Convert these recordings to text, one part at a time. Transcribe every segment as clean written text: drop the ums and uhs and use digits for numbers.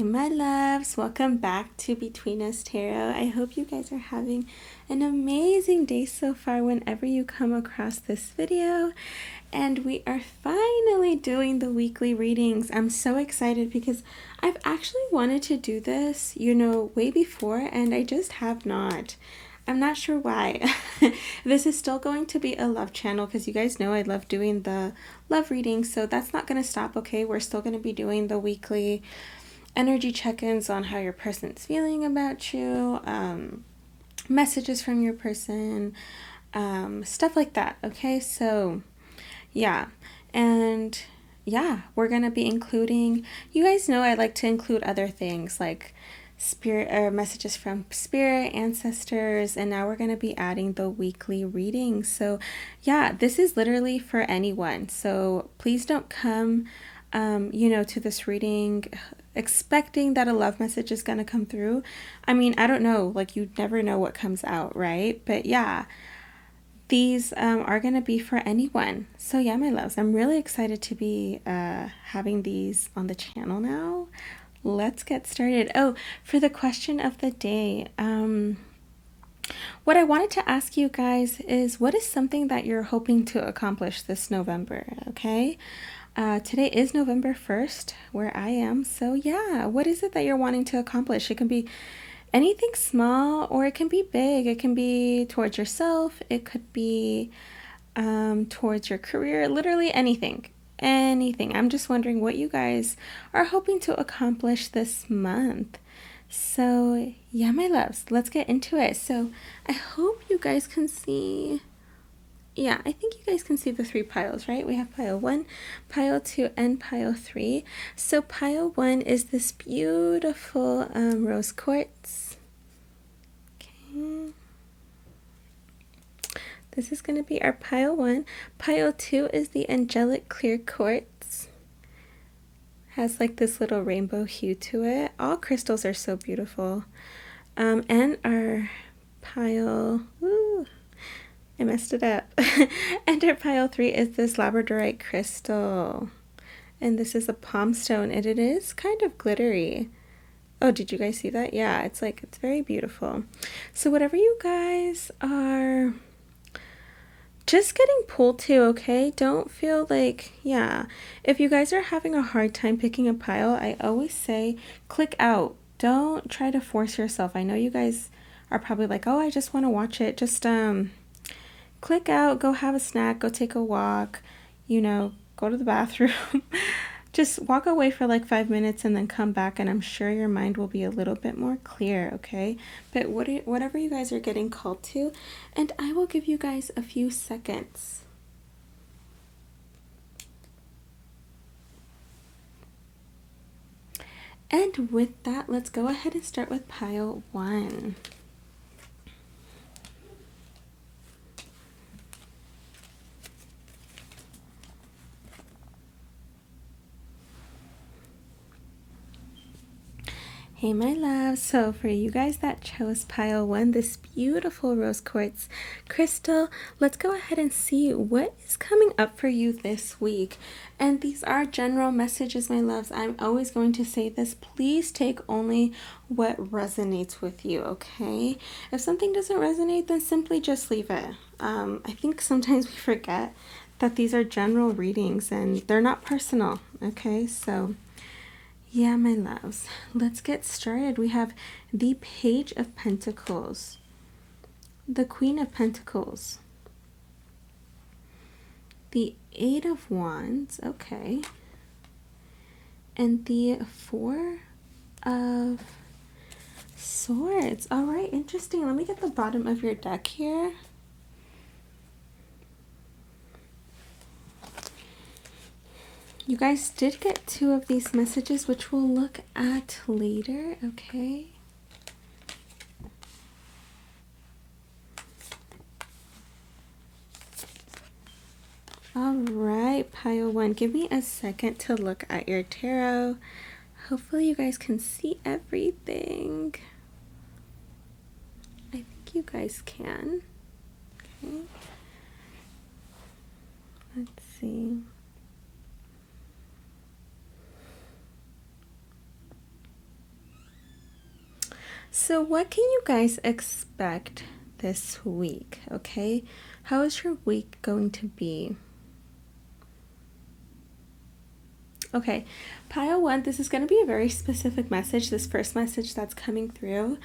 Hey my loves, welcome back to Between Us Tarot. I hope you guys are having an amazing day so far whenever you come across this video. And we are finally doing the weekly readings. I'm so excited because I've actually wanted to do this, way before, and I just have not. I'm not sure why. This is still going to be a love channel because you guys know I love doing the love readings, so that's not going to stop, okay? We're still going to be doing the weekly energy check-ins on how your person's feeling about you, messages from your person, stuff like that, okay? So yeah, and yeah, we're gonna be including, you guys know I like to include other things like spirit or messages from spirit, ancestors, and now we're going to be adding the weekly readings. So yeah, this is literally for anyone, so please don't come to this reading expecting that a love message is going to come through. I mean, I don't know, like, you never know what comes out, right? But yeah, these are going to be for anyone. So yeah, my loves, I'm really excited to be having these on the channel now. Let's get started. Oh, for the question of the day, what I wanted to ask you guys is, what is something that you're hoping to accomplish this November, okay? Today is November 1st, where I am. So yeah, what is it that you're wanting to accomplish? It can be anything small or it can be big. It can be towards yourself. It could be towards your career, literally anything. I'm just wondering what you guys are hoping to accomplish this month. So yeah, my loves, let's get into it. So I hope you guys can see, yeah, I think you guys can see the three piles, right? We have pile 1, pile 2, and pile 3. So pile 1 is this beautiful rose quartz. Okay. This is going to be our pile 1. Pile 2 is the angelic clear quartz. Has like this little rainbow hue to it. All crystals are so beautiful. And our pile, I messed it up. And our pile 3 is this labradorite crystal. And this is a palm stone, and it is kind of glittery. Oh, did you guys see that? Yeah, it's very beautiful. So whatever you guys are just getting pulled to, okay? Don't feel like, yeah. If you guys are having a hard time picking a pile, I always say click out. Don't try to force yourself. I know you guys are probably like, oh, I just want to watch it. Just click out, go have a snack, go take a walk, go to the bathroom. Just walk away for like 5 minutes and then come back, and I'm sure your mind will be a little bit more clear, okay? But whatever you guys are getting called to, and I will give you guys a few seconds. And with that, let's go ahead and start with pile 1. Hey my love, so for you guys that chose pile 1, this beautiful rose quartz crystal, let's go ahead and see what is coming up for you this week. And these are general messages, my loves. I'm always going to say this, please take only what resonates with you, okay? If something doesn't resonate, then simply just leave it. I think sometimes we forget that these are general readings and they're not personal, okay? So yeah, my loves, let's get started. We have the Page of Pentacles, the Queen of Pentacles, the Eight of Wands, okay, and the Four of Swords. All right, interesting. Let me get the bottom of your deck here. You guys did get 2 of these messages, which we'll look at later, okay? All right, pile 1, give me a second to look at your tarot. Hopefully you guys can see everything. I think you guys can. Okay. Let's see. So what can you guys expect this week, okay? How is your week going to be? Okay, pile one, this is going to be a very specific message, this first message that's coming through.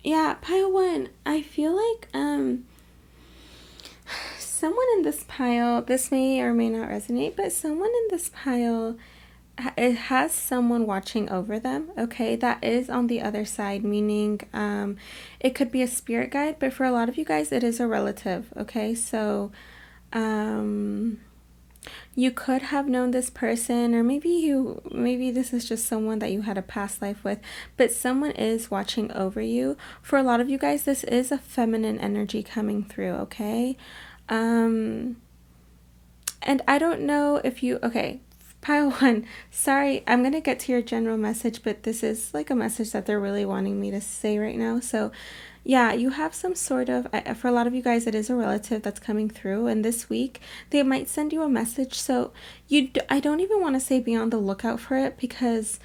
Yeah, pile one, I feel like someone in this pile, this may or may not resonate, but someone in this pile, it has someone watching over them, okay? That is on the other side, meaning it could be a spirit guide, but for a lot of you guys, it is a relative, okay? So you could have known this person, or maybe this is just someone that you had a past life with, but someone is watching over you. For a lot of you guys, this is a feminine energy coming through, okay? And I don't know if you, okay, pile one, sorry, I'm going to get to your general message, but this is like a message that they're really wanting me to say right now. So yeah, you have some sort of, for a lot of you guys, it is a relative that's coming through, and this week they might send you a message. So I don't even want to say be on the lookout for it, because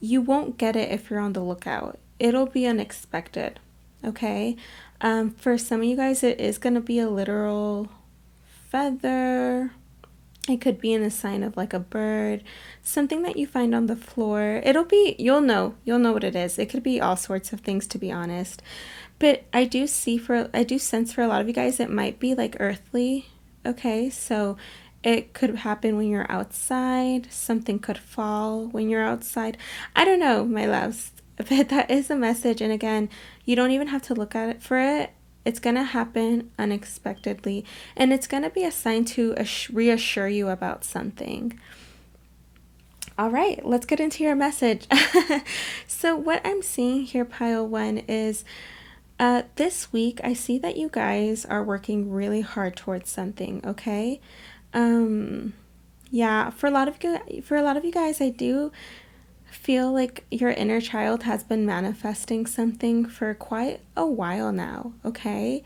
you won't get it if you're on the lookout. It'll be unexpected, okay? For some of you guys, it is going to be a literal feather. It could be in a sign of like a bird, something that you find on the floor. It'll be, you'll know what it is. It could be all sorts of things, to be honest. But I do sense for a lot of you guys, it might be like earthly, okay? So it could happen when you're outside. Something could fall when you're outside. I don't know, my loves, but that is a message. And again, you don't even have to look at it for it. It's going to happen unexpectedly, and it's going to be a sign to reassure you about something. All right, let's get into your message. So what I'm seeing here, pile one, is this week I see that you guys are working really hard towards something, okay? Yeah, for a lot of you guys, I do feel like your inner child has been manifesting something for quite a while now, okay?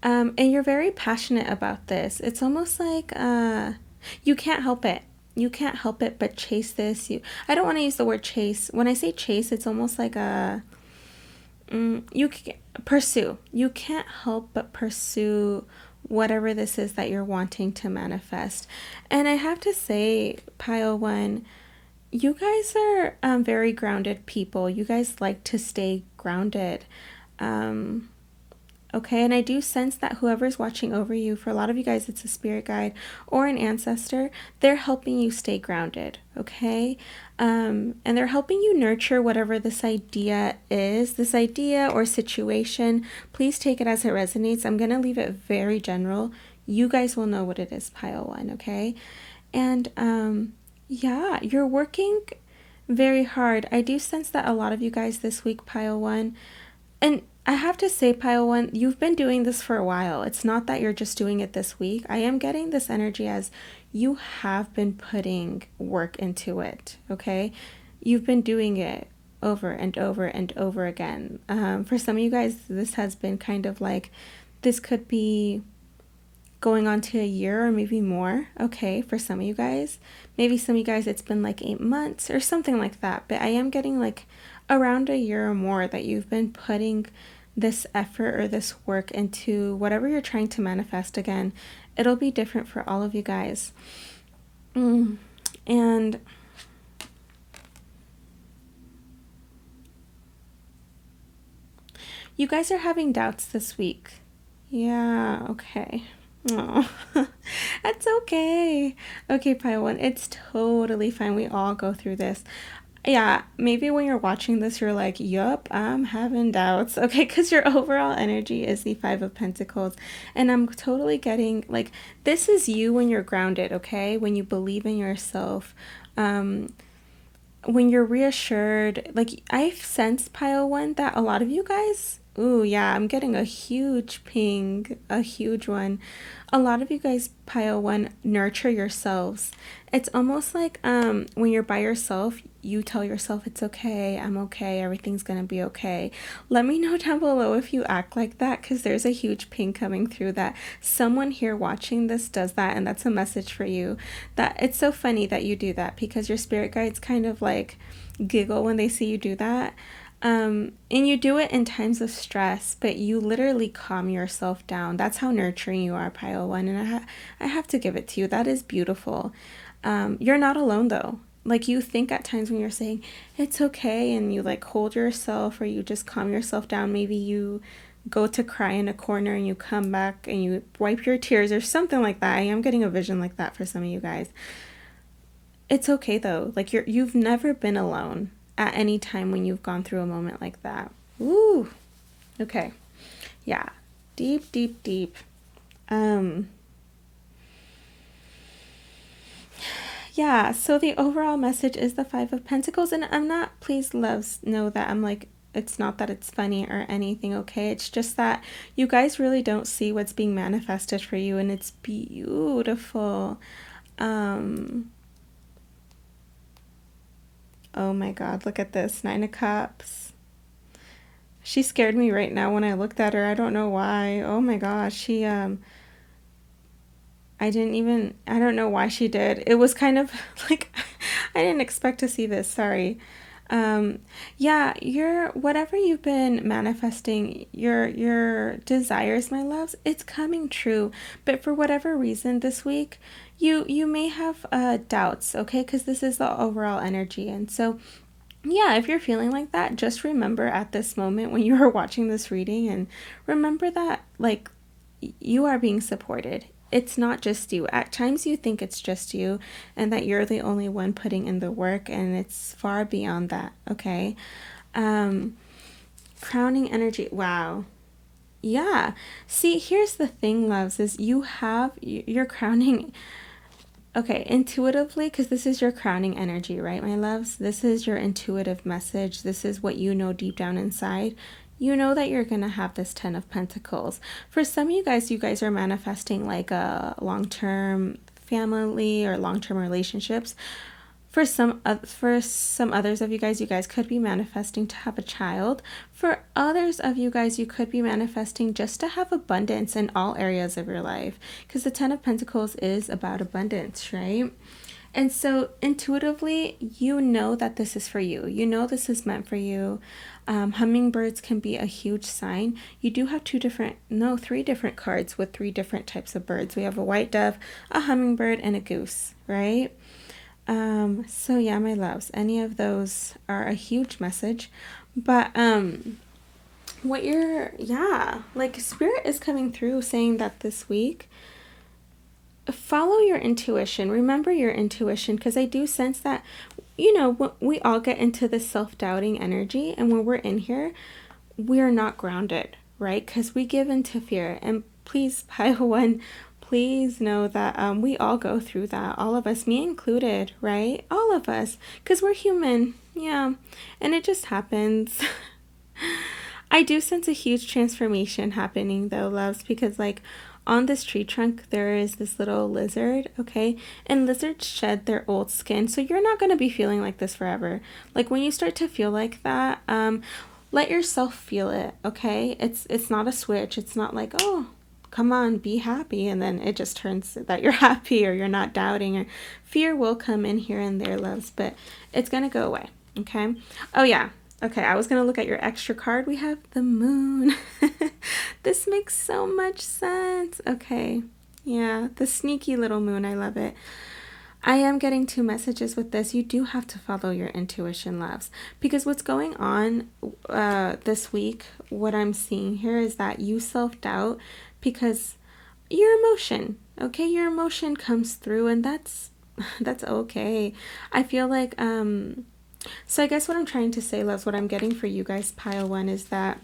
And you're very passionate about this. It's almost like you can't help it. You can't help it but chase this. I don't want to use the word chase. When I say chase, it's almost like you can pursue. You can't help but pursue whatever this is that you're wanting to manifest. And I have to say, pile one, you guys are very grounded people. You guys like to stay grounded. Okay, and I do sense that whoever's watching over you, for a lot of you guys, it's a spirit guide or an ancestor. They're helping you stay grounded, okay? And they're helping you nurture whatever this idea is, this idea or situation. Please take it as it resonates. I'm going to leave it very general. You guys will know what it is, pile one, okay? And yeah, you're working very hard. I do sense that a lot of you guys this week, pile one, and I have to say, pile one, you've been doing this for a while. It's not that you're just doing it this week. I am getting this energy as you have been putting work into it, okay? You've been doing it over and over and over again. For some of you guys, this has been kind of like, this could be going on to a year or maybe more, okay, for some of you guys. Maybe some of you guys, it's been like 8 months or something like that. But I am getting like around a year or more that you've been putting this effort or this work into whatever you're trying to manifest. Again, it'll be different for all of you guys. And you guys are having doubts this week. Yeah, okay. Oh, that's okay. Okay, pile one, it's totally fine. We all go through this. Yeah, maybe when you're watching this, you're like, yup, I'm having doubts. Okay, because your overall energy is the Five of Pentacles. And I'm totally getting, like, this is you when you're grounded, okay? When you believe in yourself. When you're reassured. Like, I've sensed, pile one, that a lot of you guys Ooh, yeah, I'm getting a huge ping, a huge one. A lot of you guys, pile one, nurture yourselves. It's almost like when you're by yourself, you tell yourself it's okay, I'm okay, everything's gonna be okay. Let me know down below if you act like that, because there's a huge ping coming through that someone here watching this does that, and that's a message for you. That it's so funny that you do that, because your spirit guides kind of like giggle when they see you do that. And you do it in times of stress, but you literally calm yourself down. That's how nurturing you are, pile one. And I have to give it to you. That is beautiful. You're not alone though. Like, you think at times when you're saying it's okay, and you like hold yourself, or you just calm yourself down. Maybe you go to cry in a corner and you come back and you wipe your tears or something like that. I am getting a vision like that for some of you guys. It's okay though. Like, you've never been alone at any time when you've gone through a moment like that. Ooh. Okay. Yeah. Deep, deep, deep. Yeah, so the overall message is the Five of Pentacles, and I'm not, please loves know that I'm like, it's not that it's funny or anything, okay? It's just that you guys really don't see what's being manifested for you, and it's beautiful. Oh my God, look at this, Nine of Cups. She scared me right now when I looked at her. I don't know why. Oh my gosh, she, I don't know why she did. It was kind of like, I didn't expect to see this, sorry. Yeah, whatever you've been manifesting, your desires, my loves, it's coming true. But for whatever reason this week, you may have doubts, okay? Because this is the overall energy. And so, yeah, if you're feeling like that, just remember at this moment when you are watching this reading, and remember that, like, you are being supported. It's not just you. At times you think it's just you and that you're the only one putting in the work, and it's far beyond that, okay? Crowning energy. Wow. Yeah. See, here's the thing, loves, is you're crowning. Okay, intuitively, because this is your crowning energy, right, my loves? This is your intuitive message. This is what you know deep down inside. You know that you're going to have this Ten of Pentacles. For some of you guys are manifesting like a long-term family or long-term relationships. For some others of you guys could be manifesting to have a child. For others of you guys, you could be manifesting just to have abundance in all areas of your life, because the Ten of Pentacles is about abundance, right? And so intuitively, you know that this is for you. You know this is meant for you. Hummingbirds can be a huge sign. You do have three different cards with three different types of birds. We have a white dove, a hummingbird, and a goose, right? So yeah, my loves, any of those are a huge message. But like, spirit is coming through saying that this week, follow your intuition. Remember your intuition, because I do sense that, we all get into this self-doubting energy, and when we're in here, we're not grounded, right? Because we give into fear. And please, pile one, please know that we all go through that. All of us, me included, right? All of us, because we're human. Yeah. And it just happens. I do sense a huge transformation happening though, loves, because like on this tree trunk, there is this little lizard, okay? And lizards shed their old skin. So you're not going to be feeling like this forever. Like, when you start to feel like that, let yourself feel it, okay? It's not a switch. It's not like, oh, come on, be happy, and then it just turns that you're happy, or you're not doubting, or fear will come in here and there, loves, but it's gonna go away, okay? Oh yeah, okay, I was gonna look at your extra card. We have the moon. This makes so much sense. Okay, yeah, the sneaky little moon. I love it. I am getting two messages with this. You do have to follow your intuition, loves, because what's going on this week, what I'm seeing here is that you self-doubt because your emotion, okay? Your emotion comes through, and that's okay. I feel like, so I guess what I'm trying to say, loves, what I'm getting for you guys, pile one, is that,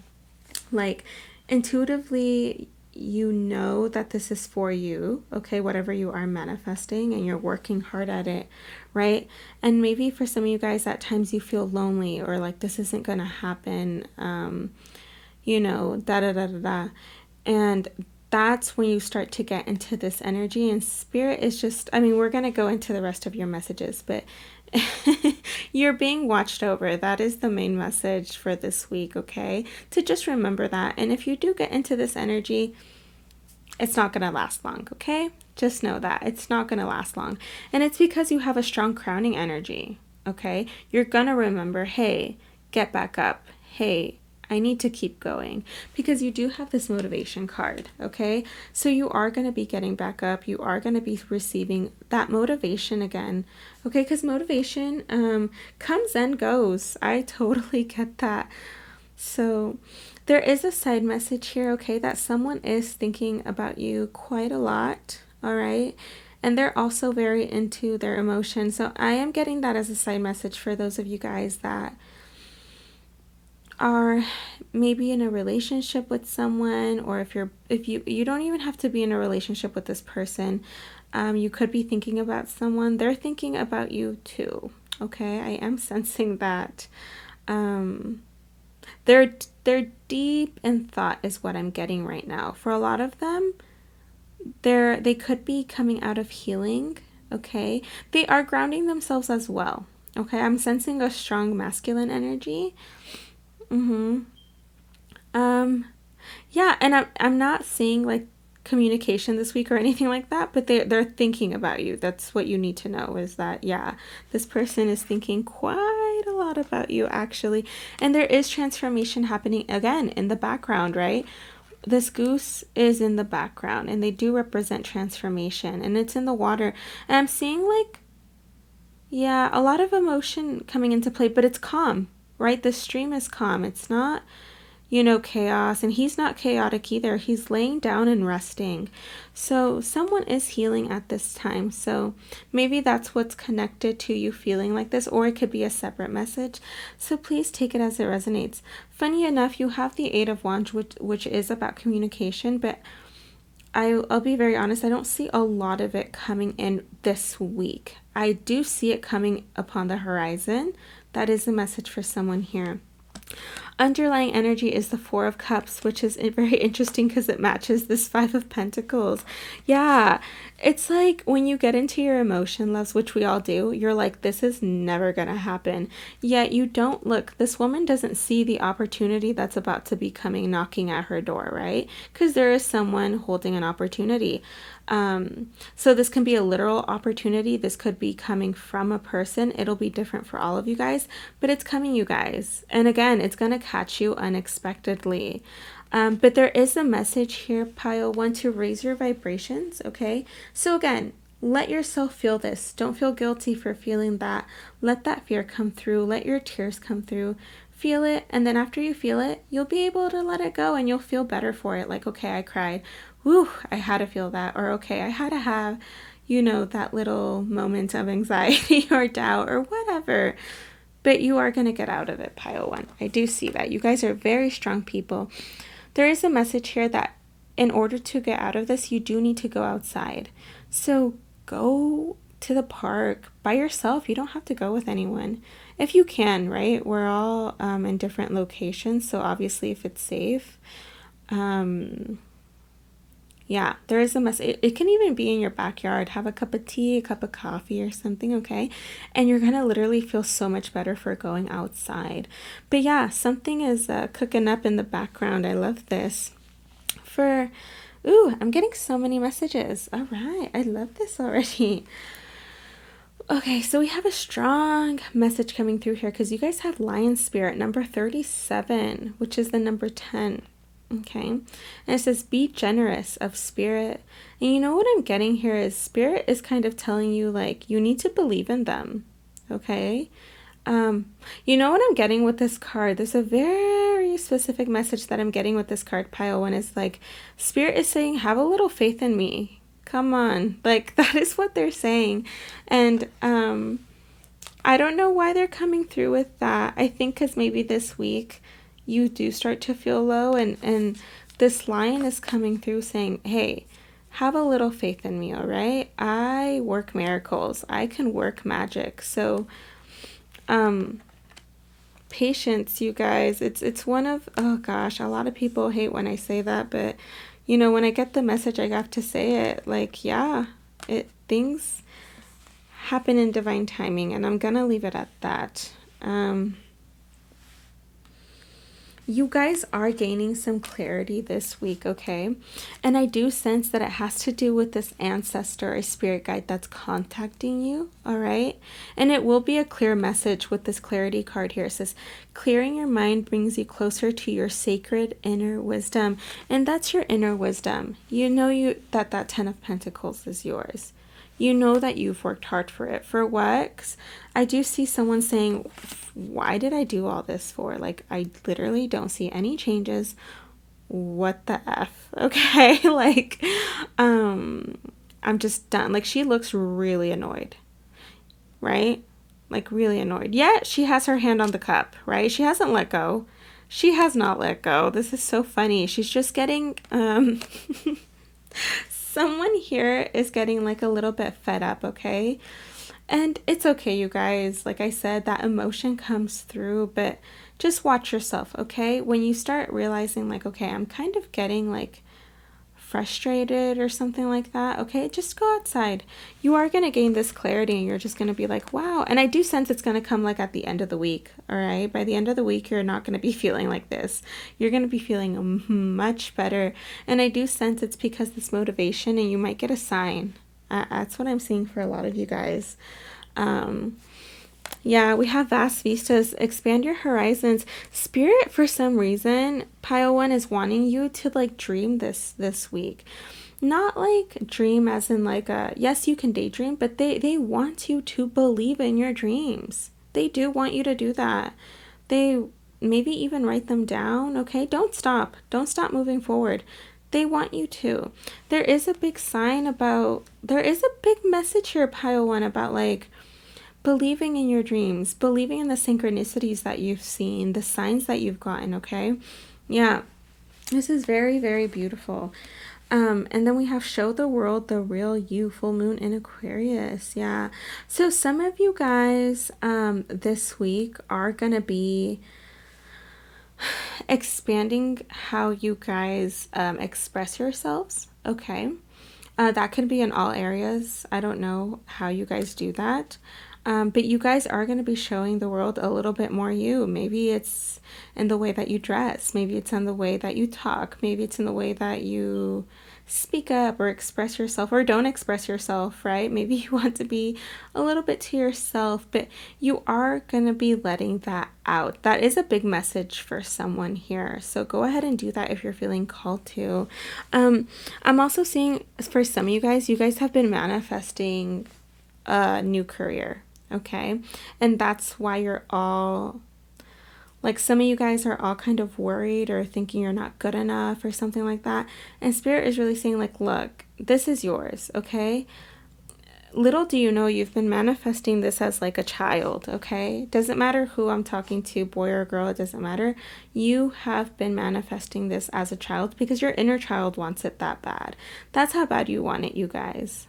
like, intuitively, you know that this is for you, okay? Whatever you are manifesting, and you're working hard at it, right? And maybe for some of you guys, at times you feel lonely, or like this isn't gonna happen. you know, da da da da da. And that's when you start to get into this energy, and spirit is just, I mean, we're going to go into the rest of your messages, but you're being watched over. That is the main message for this week, okay? To just remember that. And if you do get into this energy, it's not going to last long, okay? Just know that it's not going to last long. And it's because you have a strong crowning energy, okay? You're going to remember, hey, get back up. Hey, I need to keep going, because you do have this motivation card, okay? So you are going to be getting back up. You are going to be receiving that motivation again, okay? Because motivation comes and goes. I totally get that. So there is a side message here, okay, that someone is thinking about you quite a lot, all right? And they're also very into their emotions. So I am getting that as a side message for those of you guys that are maybe in a relationship with someone, or if you don't even have to be in a relationship with this person. You could be thinking about someone. They're thinking about you too, okay? I am sensing that. They're deep in thought is what I'm getting right now. For a lot of them, they could be coming out of healing, okay? They are grounding themselves as well, okay? I'm sensing a strong masculine energy. Yeah, and I'm not seeing like communication this week or anything like that, but they're thinking about you. That's what you need to know, is that, yeah, this person is thinking quite a lot about you, actually. And there is transformation happening again in the background, right? This goose is in the background, and they do represent transformation, and it's in the water. And I'm seeing like, yeah, a lot of emotion coming into play, but it's calm, right? The stream is calm. It's not, you know, chaos, and he's not chaotic either. He's laying down and resting. So someone is healing at this time. So maybe that's what's connected to you feeling like this, or it could be a separate message. So please take it as it resonates. Funny enough, you have the Eight of Wands, which is about communication, but I'll be very honest, I don't see a lot of it coming in this week. I do see it coming upon the horizon. That is a message for someone here. Underlying energy is the Four of Cups, which is very interesting because it matches this Five of Pentacles. Yeah, it's like when you get into your emotion, loves, which we all do, you're like, this is never going to happen. Yet you don't look. This woman doesn't see the opportunity that's about to be coming knocking at her door, right? Because there is someone holding an opportunity. So this can be a literal opportunity. This could be coming from a person. It'll be different for all of you guys, but it's coming, you guys. And again, it's going to catch you unexpectedly. But there is a message here, pile one, to raise your vibrations. Okay. So again, let yourself feel this. Don't feel guilty for feeling that. Let that fear come through. Let your tears come through. Feel it. And then after you feel it, you'll be able to let it go, and you'll feel better for it. Like, okay, I cried. Whew, I had to feel that. Or, okay, I had to have, you know, that little moment of anxiety or doubt or whatever. But you are going to get out of it, pile one. I do see that. You guys are very strong people. There is a message here that in order to get out of this, you do need to go outside. So go to the park by yourself. You don't have to go with anyone. If you can, right? We're all in different locations. So obviously if it's safe, yeah, there is a message. It can even be in your backyard. Have a cup of tea, a cup of coffee or something, okay? And you're going to literally feel so much better for going outside. But yeah, something is cooking up in the background. I love this. Ooh, I'm getting so many messages. All right, I love this already. Okay, so we have a strong message coming through here because you guys have Lion Spirit, number 37, which is the number 10. Okay, and it says be generous of spirit. And you know what I'm getting here is spirit is kind of telling you, like, you need to believe in them. Okay, you know what I'm getting with this card? There's a very specific message that I'm getting with this card, pile one, is like spirit is saying, have a little faith in me. Come on, like that is what they're saying. And I don't know why they're coming through with that. I think because maybe this week you do start to feel low, and this lion is coming through saying, hey, have a little faith in me, all right? I work miracles. I can work magic. So patience, you guys. It's one of, oh gosh, a lot of people hate when I say that, but you know, when I get the message, I have to say it. Like, yeah, things happen in divine timing, and I'm gonna leave it at that. You guys are gaining some clarity this week, okay? And I do sense that it has to do with this ancestor or spirit guide that's contacting you, all right? And it will be a clear message with this clarity card here. It says, clearing your mind brings you closer to your sacred inner wisdom. And that's your inner wisdom. You know that 10 of Pentacles is yours. You know that you've worked hard for it. For what? 'Cause I do see someone saying, why did I do all this for? Like, I literally don't see any changes. What the F? Okay. Like, I'm just done. Like, she looks really annoyed, right? Like, really annoyed. Yet she has her hand on the cup, right? She hasn't let go. She has not let go. This is so funny. She's just getting, someone here is getting like a little bit fed up, okay? And it's okay, you guys. Like I said, that emotion comes through, but just watch yourself, okay? When you start realizing like, okay, I'm kind of getting like frustrated or something like that, okay, just go outside. You are going to gain this clarity and you're just going to be like, wow. And I do sense it's going to come like at the end of the week, all right? By the end of the week, you're not going to be feeling like this. You're going to be feeling much better. And I do sense it's because this motivation, and you might get a sign. That's what I'm seeing for a lot of you guys. Yeah, we have vast vistas. Expand your horizons. Spirit, for some reason, Pile 1 is wanting you to like dream this week. Not like dream as in like yes, you can daydream, but they want you to believe in your dreams. They do want you to do that. They maybe even write them down, okay? Don't stop. Don't stop moving forward. They want you to. There is a big message here, Pile 1, about like believing in your dreams, believing in the synchronicities that you've seen, the signs that you've gotten, okay? Yeah, this is very, very beautiful. And then we have show the world the real you, full moon in Aquarius. Yeah. So some of you guys this week are going to be expanding how you guys express yourselves, okay? That could be in all areas. I don't know how you guys do that. But you guys are going to be showing the world a little bit more you. Maybe it's in the way that you dress. Maybe it's in the way that you talk. Maybe it's in the way that you speak up or express yourself or don't express yourself, right? Maybe you want to be a little bit to yourself, but you are going to be letting that out. That is a big message for someone here. So go ahead and do that if you're feeling called to. I'm also seeing for some of you guys have been manifesting a new career. Okay, and that's why you're all, like some of you guys are all kind of worried or thinking you're not good enough or something like that. And Spirit is really saying like, look, this is yours, okay? Little do you know you've been manifesting this as like a child, okay? Doesn't matter who I'm talking to, boy or girl, it doesn't matter. You have been manifesting this as a child because your inner child wants it that bad. That's how bad you want it, you guys.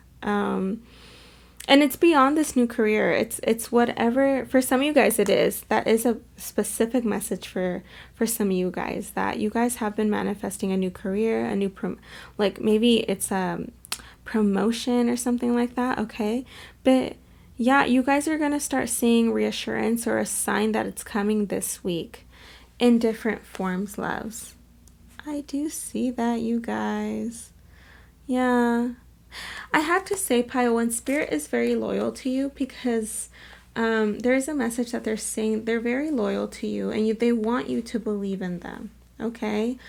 And it's beyond this new career. It's whatever, for some of you guys it is. That is a specific message for some of you guys, that you guys have been manifesting a new career, a new, like maybe it's a promotion or something like that, okay? But yeah, you guys are going to start seeing reassurance or a sign that it's coming this week in different forms, loves. I do see that, you guys. Yeah. I have to say, Pile 1, Spirit is very loyal to you because there's a message that they're saying they're very loyal to you and they want you to believe in them, okay?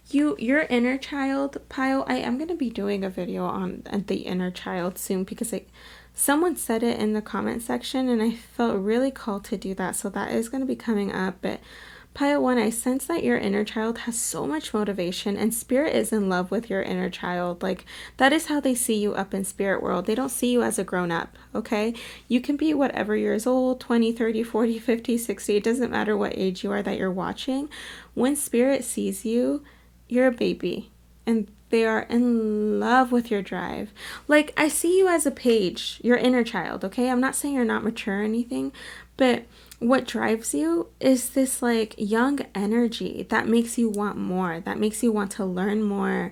Your inner child, Pile, I am going to be doing a video on the inner child soon because someone said it in the comment section and I felt really called to do that, so that is going to be coming up. But Pile 1, I sense that your inner child has so much motivation and Spirit is in love with your inner child. Like, that is how they see you up in spirit world. They don't see you as a grown-up, okay? You can be whatever years old, 20, 30, 40, 50, 60. It doesn't matter what age you are that you're watching. When Spirit sees you, you're a baby. And they are in love with your drive. Like, I see you as a page, your inner child, okay? I'm not saying you're not mature or anything, but what drives you is this like young energy that makes you want more, that makes you want to learn more,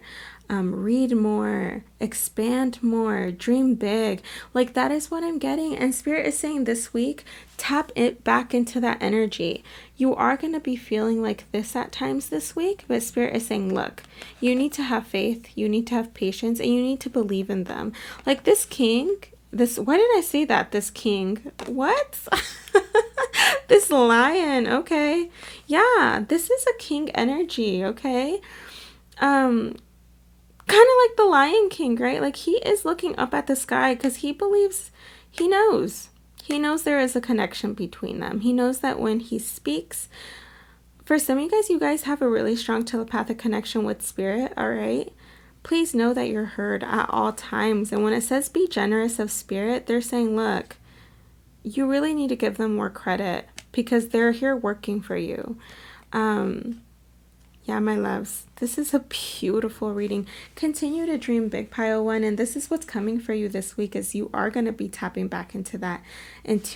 read more, expand more, dream big. Like, that is what I'm getting. And Spirit is saying this week, tap it back into that energy. You are going to be feeling like this at times this week, but Spirit is saying, look, you need to have faith, you need to have patience, and you need to believe in them. Like this king, why did I say that? This king, what? This lion, okay. Yeah, this is a king energy, okay. Kind of like the Lion King, right? Like, he is looking up at the sky because he believes, he knows there is a connection between them. He knows that when he speaks, for some of you guys have a really strong telepathic connection with Spirit, all right? Please know that you're heard at all times. And when it says be generous of spirit, they're saying, look, you really need to give them more credit because they're here working for you. Yeah, my loves, this is a beautiful reading. Continue to dream big, pile one, and this is what's coming for you this week, is you are going to be tapping back into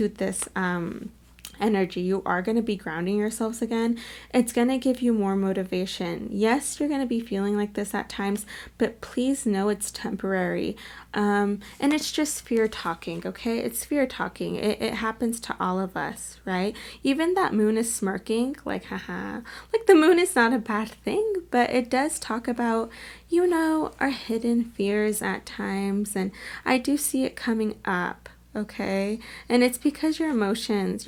this energy. You are going to be grounding yourselves again. It's going to give you more motivation. Yes, you're going to be feeling like this at times, but please know it's temporary. And it's just fear talking, okay? It's fear talking. It happens to all of us, right? Even that moon is smirking, like, haha. Like, the moon is not a bad thing, but it does talk about, you know, our hidden fears at times, and I do see it coming up. Okay, and it's because your emotions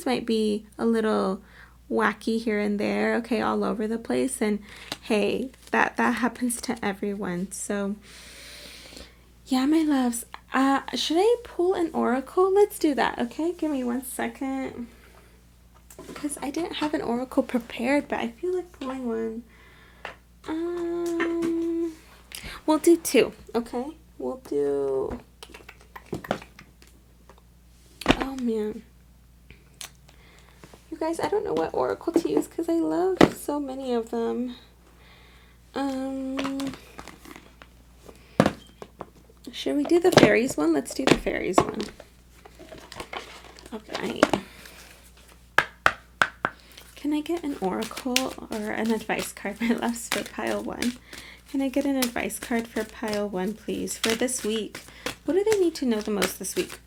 might be a little wacky here and there, okay, all over the place, and hey, that happens to everyone. So yeah, my loves, should I pull an oracle? Let's do that, okay? Give me 1 second, because I didn't have an oracle prepared, but I feel like pulling one. We'll do 2, okay? We'll do... Oh man, you guys, I don't know what oracle to use because I love so many of them. Should we do the fairies one? Let's do the fairies one. Okay. Can I get an oracle or an advice card, my loves, for pile 1? Can I get an advice card for pile 1, please, for this week? What do they need to know the most this week?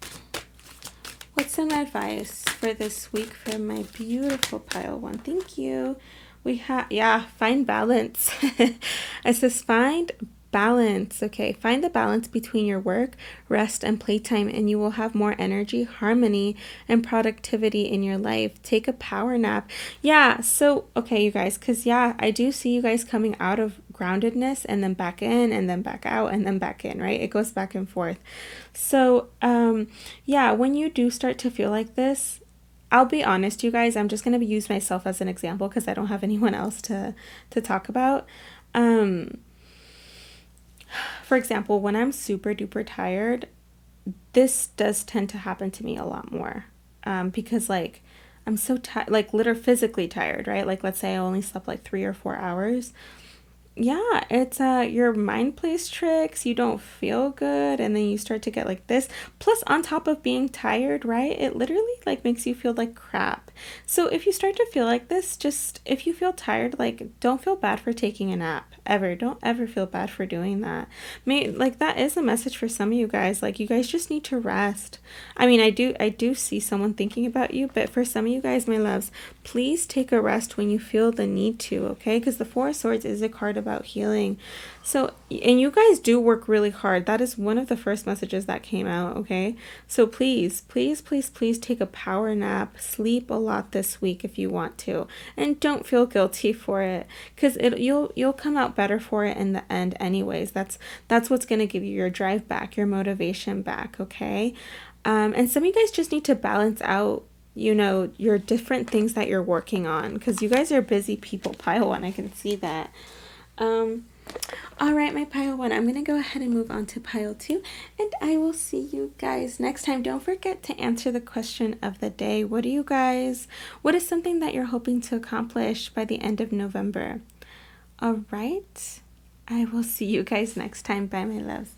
What's some advice for this week for my beautiful pile 1? Thank you. We have, yeah, find balance. It says find balance. Okay, find the balance between your work, rest, and playtime, and you will have more energy, harmony, and productivity in your life. Take a power nap. Yeah, so, okay, you guys, because, yeah, I do see you guys coming out of groundedness and then back in and then back out and then back in, right? It goes back and forth. So, yeah, when you do start to feel like this, I'll be honest, you guys, I'm just going to use myself as an example because I don't have anyone else to talk about. For example, when I'm super duper tired, this does tend to happen to me a lot more, because like I'm so tired, like literally physically tired, right? Like, let's say I only slept like 3 or 4 hours. Yeah, it's your mind plays tricks, you don't feel good, and then you start to get like this. Plus, on top of being tired, right, it literally like makes you feel like crap. So if you start to feel like this, just if you feel tired, like, don't feel bad for taking a nap, ever. Don't ever feel bad for doing that. Like, that is a message for some of you guys. Like, you guys just need to rest. I mean, I do see someone thinking about you, but for some of you guys, my loves, please take a rest when you feel the need to, okay? Because the 4 of Swords is a card about healing. So, and you guys do work really hard. That is one of the first messages that came out, okay? So please, please, please, please take a power nap. Sleep a lot this week if you want to, and don't feel guilty for it, because you'll come out better for it in the end anyways. That's what's going to give you your drive back, your motivation back, okay? And some of you guys just need to balance out, you know, your different things that you're working on, because you guys are busy people. Pile 1, I can see that. All right, my pile 1, I'm going to go ahead and move on to pile 2, and I will see you guys next time. Don't forget to answer the question of the day. What is something that you're hoping to accomplish by the end of November? All right. I will see you guys next time. Bye, my loves.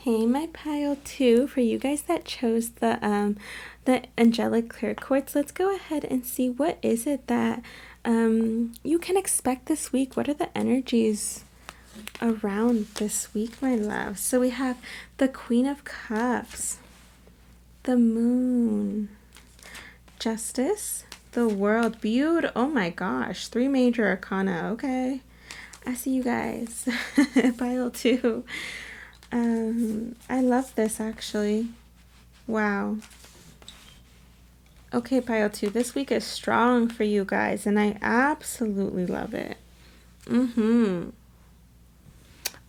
Hey, my pile 2, for you guys that chose the angelic clear quartz, let's go ahead and see what is it that you can expect this week. What are the energies around this week, my love? So we have the Queen of Cups, the Moon, Justice, the World, Beauty. Oh my gosh, 3 major arcana. Okay, I see you guys. Pile 2. I love this actually. Wow. Okay, pile 2. This week is strong for you guys, and I absolutely love it.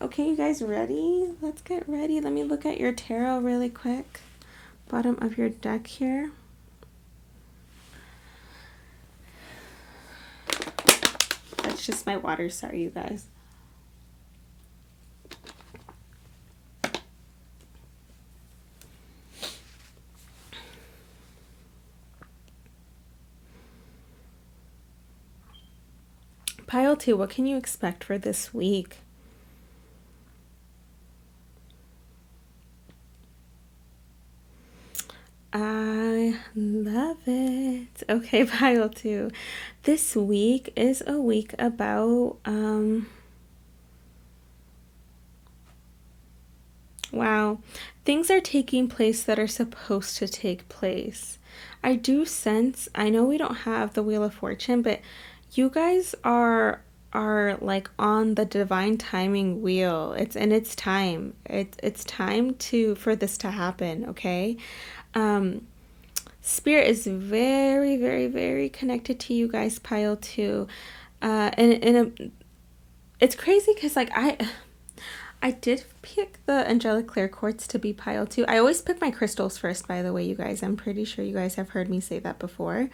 Okay, you guys ready? Let's get ready. Let me look at your tarot really quick. Bottom of your deck here. That's just my water. Sorry, you guys. Pile 2, what can you expect for this week? I love it. Okay, pile 2. This week is a week about, wow, things are taking place that are supposed to take place. I do sense, I know we don't have the Wheel of Fortune, but you guys are like on the divine timing wheel. It's time. It's time for this to happen, okay? Spirit is very, very, very connected to you guys, pile 2. It's crazy because like I did pick the angelic clear quartz to be pile 2. I always pick my crystals first, by the way, you guys. I'm pretty sure you guys have heard me say that before.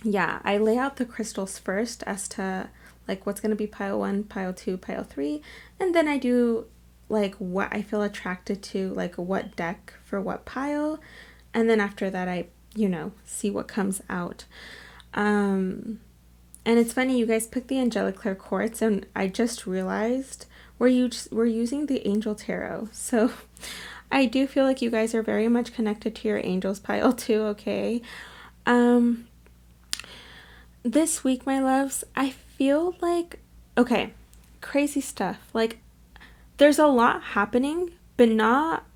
Yeah, I lay out the crystals first as to like what's going to be pile 1, pile 2, pile 3, and then I do like what I feel attracted to, like what deck for what pile, and then after that I, see what comes out. And it's funny, you guys picked the angelic clear quartz, and I just realized we're using the angel tarot. So I do feel like you guys are very much connected to your angels, pile 2, okay? This week, my loves, I feel like, okay, crazy stuff. Like, there's a lot happening, but not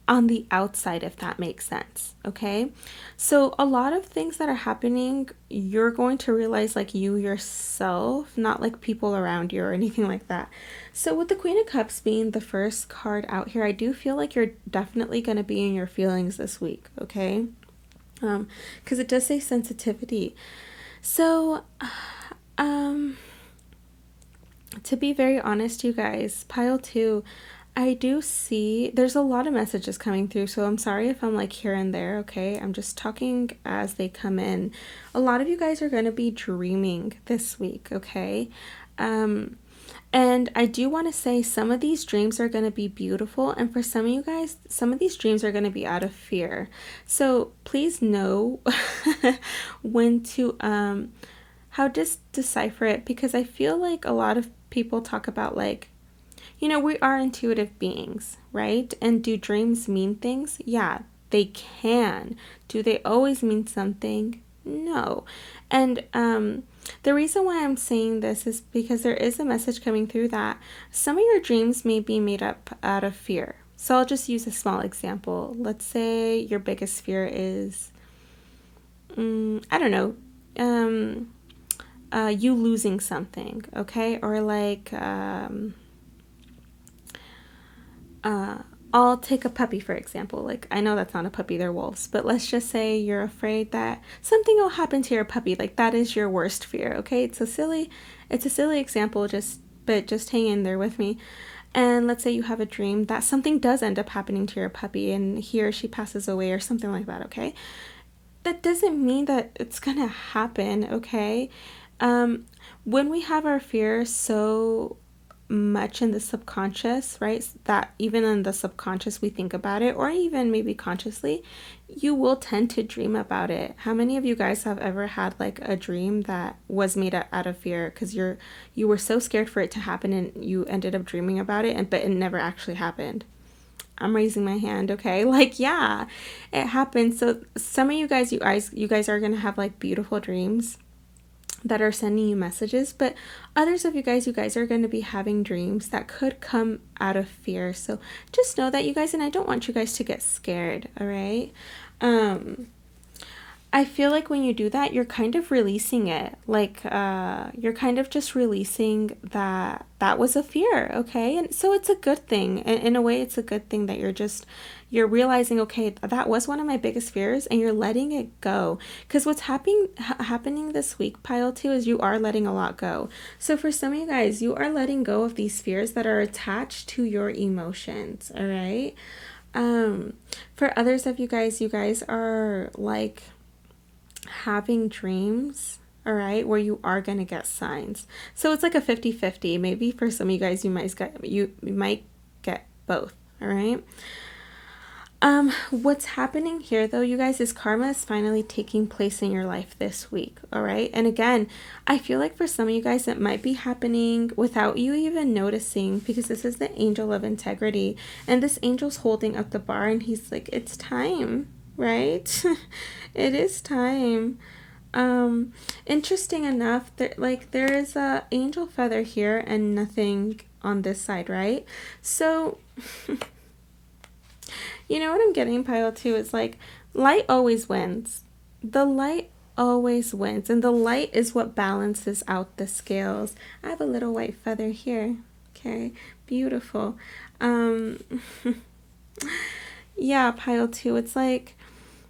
on the outside, if that makes sense, okay? So a lot of things that are happening, you're going to realize like you yourself, not like people around you or anything like that. So with the Queen of Cups being the first card out here, I do feel like you're definitely going to be in your feelings this week, okay? Because it does say sensitivity. So, to be very honest, you guys, pile 2, I do see there's a lot of messages coming through, so I'm sorry if I'm like here and there, okay? I'm just talking as they come in. A lot of you guys are going to be dreaming this week, okay? And I do want to say some of these dreams are going to be beautiful, and for some of you guys, some of these dreams are going to be out of fear. So please know when to how to decipher it, because I feel like a lot of people talk about like, we are intuitive beings, right? And do dreams mean things? Yeah, they can. Do they always mean something? No. And the reason why I'm saying this is because there is a message coming through that some of your dreams may be made up out of fear. So I'll just use a small example. Let's say your biggest fear is, I don't know, you losing something, okay? Or like, I'll take a puppy, for example. Like, I know that's not a puppy, they're wolves, but let's just say you're afraid that something will happen to your puppy. Like, that is your worst fear, okay? It's a silly example, but just hang in there with me. And let's say you have a dream that something does end up happening to your puppy and he or she passes away or something like that, okay? that doesn't mean that it's gonna happen, okay? When we have our fears so much in the subconscious, right? That even in the subconscious we think about it, or even maybe consciously, you will tend to dream about it. How many of you guys have ever had like a dream that was made out of fear because you were so scared for it to happen and you ended up dreaming about it, and but it never actually happened? I'm raising my hand, okay? Like, yeah, it happens. So some of you guys are gonna have like beautiful dreams that are sending you messages, but others of you guys are going to be having dreams that could come out of fear. So just know that, you guys, and I don't want you guys to get scared, all right? I feel like when you do that, you're kind of releasing it. Like, you're kind of just releasing that was a fear, okay? And so it's a good thing. In a way, it's a good thing that you're realizing, okay, that was one of my biggest fears, and you're letting it go. Because what's happening this week, pile 2, is you are letting a lot go. So for some of you guys, you are letting go of these fears that are attached to your emotions, all right? For others of you guys are like having dreams, all right, where you are going to get signs. So it's like a 50-50. Maybe for some of you guys, you might get both, all right? What's happening here though, you guys, is karma is finally taking place in your life this week, all right? And again, I feel like for some of you guys, it might be happening without you even noticing, because this is the angel of integrity, and this angel's holding up the bar, and he's like, it's time, right? It is time. Interesting enough, there is a angel feather here and nothing on this side, right? So you know what I'm getting, pile 2? It's like light always wins. The light always wins, and the light is what balances out the scales. I have a little white feather here. Okay, beautiful. Yeah, pile 2. It's like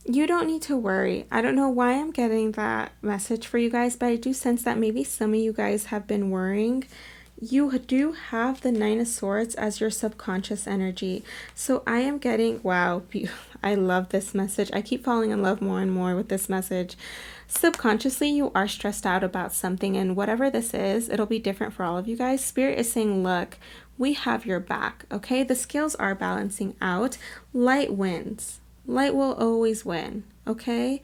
you don't need to worry. I don't know why I'm getting that message for you guys, but I do sense that maybe some of you guys have been worrying. You do have the 9 of Swords as your subconscious energy. So I am getting, wow, I love this message. I keep falling in love more and more with this message. Subconsciously, you are stressed out about something, and whatever this is, it'll be different for all of you guys. Spirit is saying, look, we have your back, okay? The scales are balancing out. Light wins. Light will always win, okay?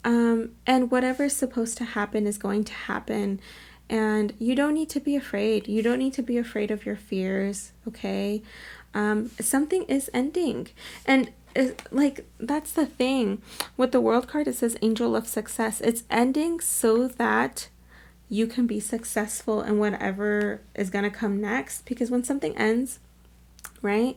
And whatever's supposed to happen is going to happen. And you don't need to be afraid. You don't need to be afraid of your fears, okay? Something is ending. And like, that's the thing. With the World card, it says Angel of Success. It's ending so that you can be successful in whatever is going to come next. Because when something ends, right?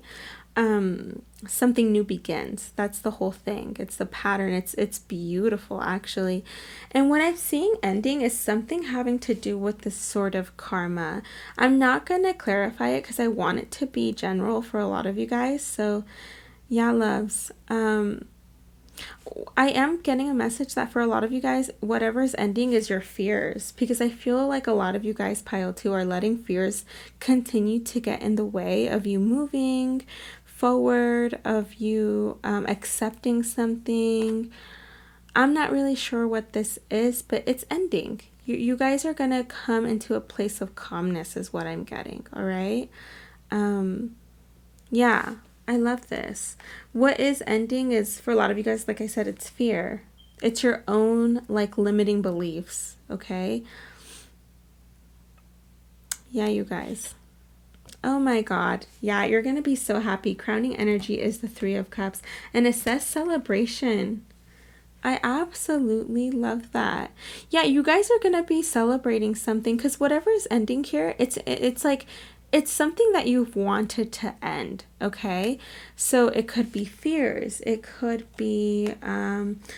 Something new begins. That's the whole thing. It's the pattern. It's beautiful, actually. And what I'm seeing ending is something having to do with this sort of karma. I'm not going to clarify it because I want it to be general for a lot of you guys. So yeah, loves. I am getting a message that for a lot of you guys, whatever is ending is your fears, because I feel like a lot of you guys, pile 2, are letting fears continue to get in the way of you moving forward, of you accepting something. I'm not really sure what this is, but it's ending. You guys are gonna come into a place of calmness is what I'm getting, all right? Yeah, I love this. What is ending is, for a lot of you guys, like I said, it's fear. It's your own like limiting beliefs, okay? Yeah, you guys. Oh my God. Yeah, you're going to be so happy. Crowning energy is the 3 of Cups, and it says celebration. I absolutely love that. Yeah, you guys are going to be celebrating something, because whatever is ending here, it's like, it's something that you've wanted to end, okay? So it could be fears. It could be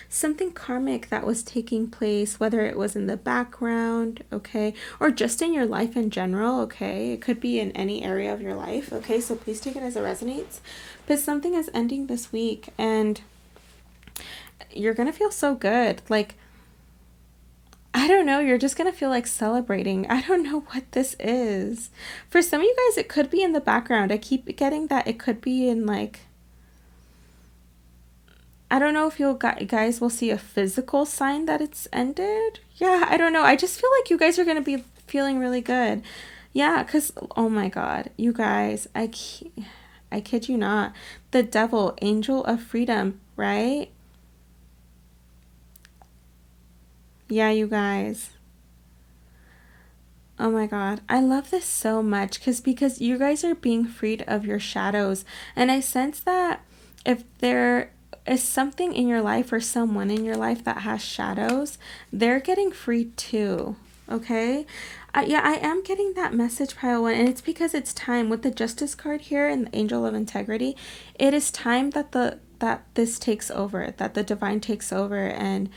something karmic that was taking place, whether it was in the background, okay? Or just in your life in general, okay? It could be in any area of your life, okay? So please take it as it resonates. But something is ending this week, and you're going to feel so good. Like, I don't know, you're just going to feel like celebrating. I don't know what this is. For some of you guys, it could be in the background. I keep getting that it could be in like, I don't know if you guys will see a physical sign that it's ended. Yeah, I don't know. I just feel like you guys are going to be feeling really good. Yeah, because, oh my God, you guys, I kid you not. The devil, angel of freedom, right? Yeah, you guys. Oh my God. I love this so much because you guys are being freed of your shadows. And I sense that if there is something in your life or someone in your life that has shadows, they're getting freed too. Okay? Yeah, I am getting that message, pile one, and it's because it's time with the Justice card here and the Angel of Integrity. It is time that that this takes over, that the divine takes over, and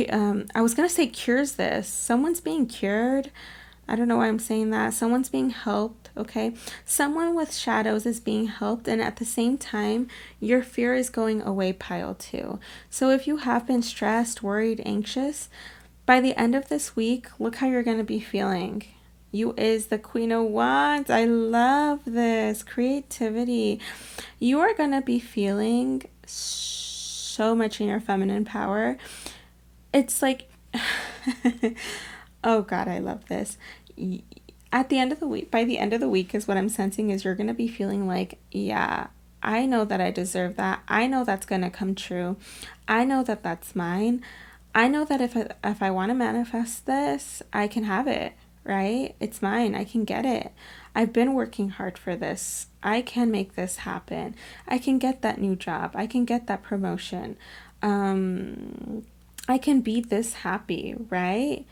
I was gonna say cures this. Someone's being cured. I don't know why I'm saying that. Someone's being helped, okay? Someone with shadows is being helped, and at the same time, your fear is going away, pile two. So if you have been stressed, worried, anxious, by the end of this week, look how you're going to be feeling. You is the Queen of Wands. I love this. Creativity. You are going to be feeling so much in your feminine power. It's like, oh God, I love this. At the end of the week, by the end of the week is what I'm sensing is you're going to be feeling like, yeah, I know that I deserve that. I know that's going to come true. I know that that's mine. I know that if I want to manifest this, I can have it, right? It's mine. I can get it. I've been working hard for this. I can make this happen. I can get that new job. I can get that promotion. I can be this happy, right?